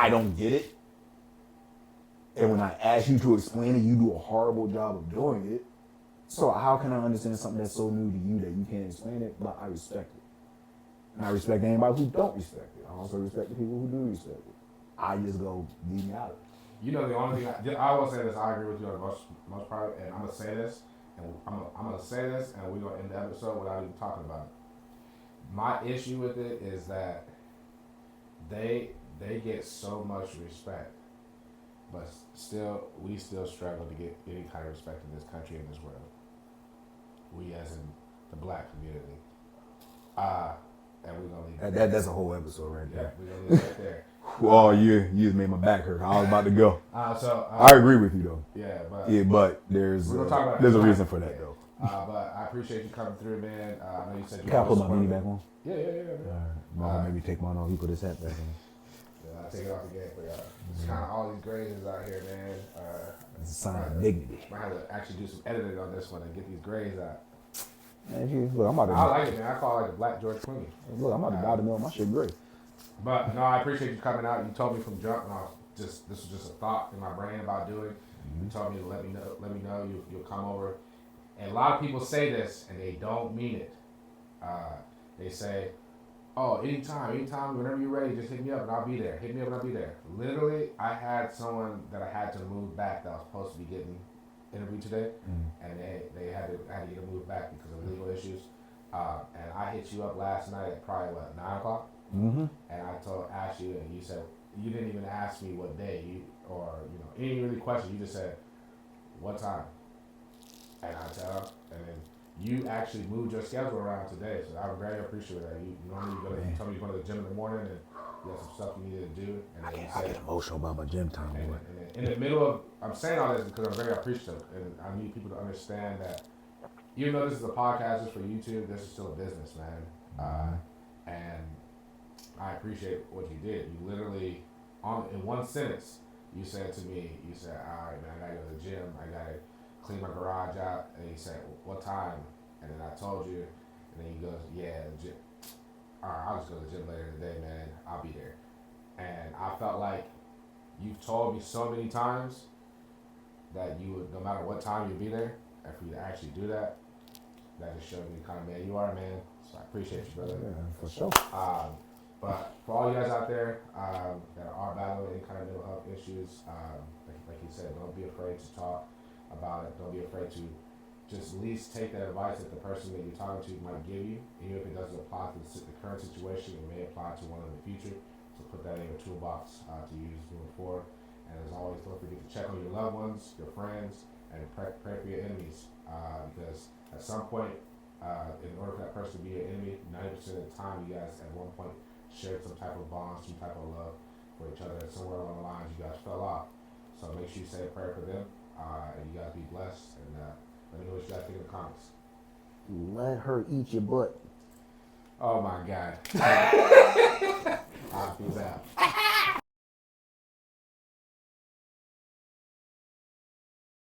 Speaker 2: don't get it. And when I ask you to explain it, you do a horrible job of doing it. So how can I understand something that's so new to you that you can't explain it? But I respect it. And I respect anybody who don't respect it. I also respect the people who do respect it. I just go, leave me out of it.
Speaker 1: You know, the only thing I will say this, I agree with you on most part, and I'm gonna say this, and I'm gonna say this, and we're gonna end the episode without even talking about it. My issue with it is that they get so much respect, but we still struggle to get any kind of respect in this country and this world. We as in the black community. And we're gonna leave
Speaker 2: it. That's a whole episode right there.
Speaker 1: Yeah, we're gonna leave it right there.
Speaker 2: Oh, you just made my back hurt. I was about to go.
Speaker 1: I
Speaker 2: agree with you though.
Speaker 1: Yeah,
Speaker 2: but there's a reason for that though.
Speaker 1: But I appreciate you coming through, man. I know you said you.
Speaker 2: Can I put my beanie back on?
Speaker 1: Yeah.
Speaker 2: Maybe take mine off. He put his hat back on.
Speaker 1: Yeah, I take it off again for y'all. It's kind of all these grades out here, man.
Speaker 2: It's a sign of dignity.
Speaker 1: Might have to actually do some editing on this one and get these grades out.
Speaker 2: Man, look,
Speaker 1: I like it, man. I call it like the Black George Clooney.
Speaker 2: Look, I'm about to dye the mill. My shit great.
Speaker 1: But no, I appreciate you coming out. You told me from jump, and this was just a thought in my brain about doing. You told me to let me know you'll come over. And a lot of people say this and they don't mean it. They say, "Oh, anytime, whenever you're ready, just hit me up and I'll be there. Hit me up and I'll be there." Literally, I had someone that I had to move back that was supposed to be getting interviewed today, and I had to get a move back because of legal issues. And I hit you up last night at probably 9:00.
Speaker 2: Mm-hmm.
Speaker 1: And I asked you, and you said you didn't even ask me what day any really question. You just said what time, and I tell, and then you actually moved your schedule around today. So I'm very appreciative of that. You normally tell me you go to the gym in the morning and you have some stuff you needed to do. And
Speaker 2: I get emotional about my gym time.
Speaker 1: And in the middle of, I'm saying all this because I'm very appreciative, and I need people to understand that even though this is a podcast, just for YouTube, this is still a business, man. And I appreciate what you did. You literally, in one sentence, you said to me, all right, man, I gotta go to the gym. I gotta clean my garage out. And you said, what time? And then I told you, and then he goes, yeah, the gym. All right, I'll just go to the gym later today, man. I'll be there. And I felt like you've told me so many times that you would, no matter what time you'd be there, and for you to actually do that, that just showed me the kind of man you are, man. So I appreciate you, brother.
Speaker 2: Yeah, for sure.
Speaker 1: But for all you guys out there that are battling any kind of mental health issues, like you said, don't be afraid to talk about it. Don't be afraid to just at least take that advice that the person that you're talking to might give you. Even if it doesn't apply to the current situation, it may apply to one in the future. So put that in your toolbox to use moving forward. And as always, don't forget to check on your loved ones, your friends, and pray for your enemies. Because at some point, in order for that person to be your enemy, 90% of the time, you guys at one point shared some type of bond, some type of love for each other. And somewhere along the lines, you guys fell off. So make sure you say a prayer for them, and you guys be blessed. And let me know what you guys think in the comments.
Speaker 2: Let her eat your butt.
Speaker 1: Oh my God.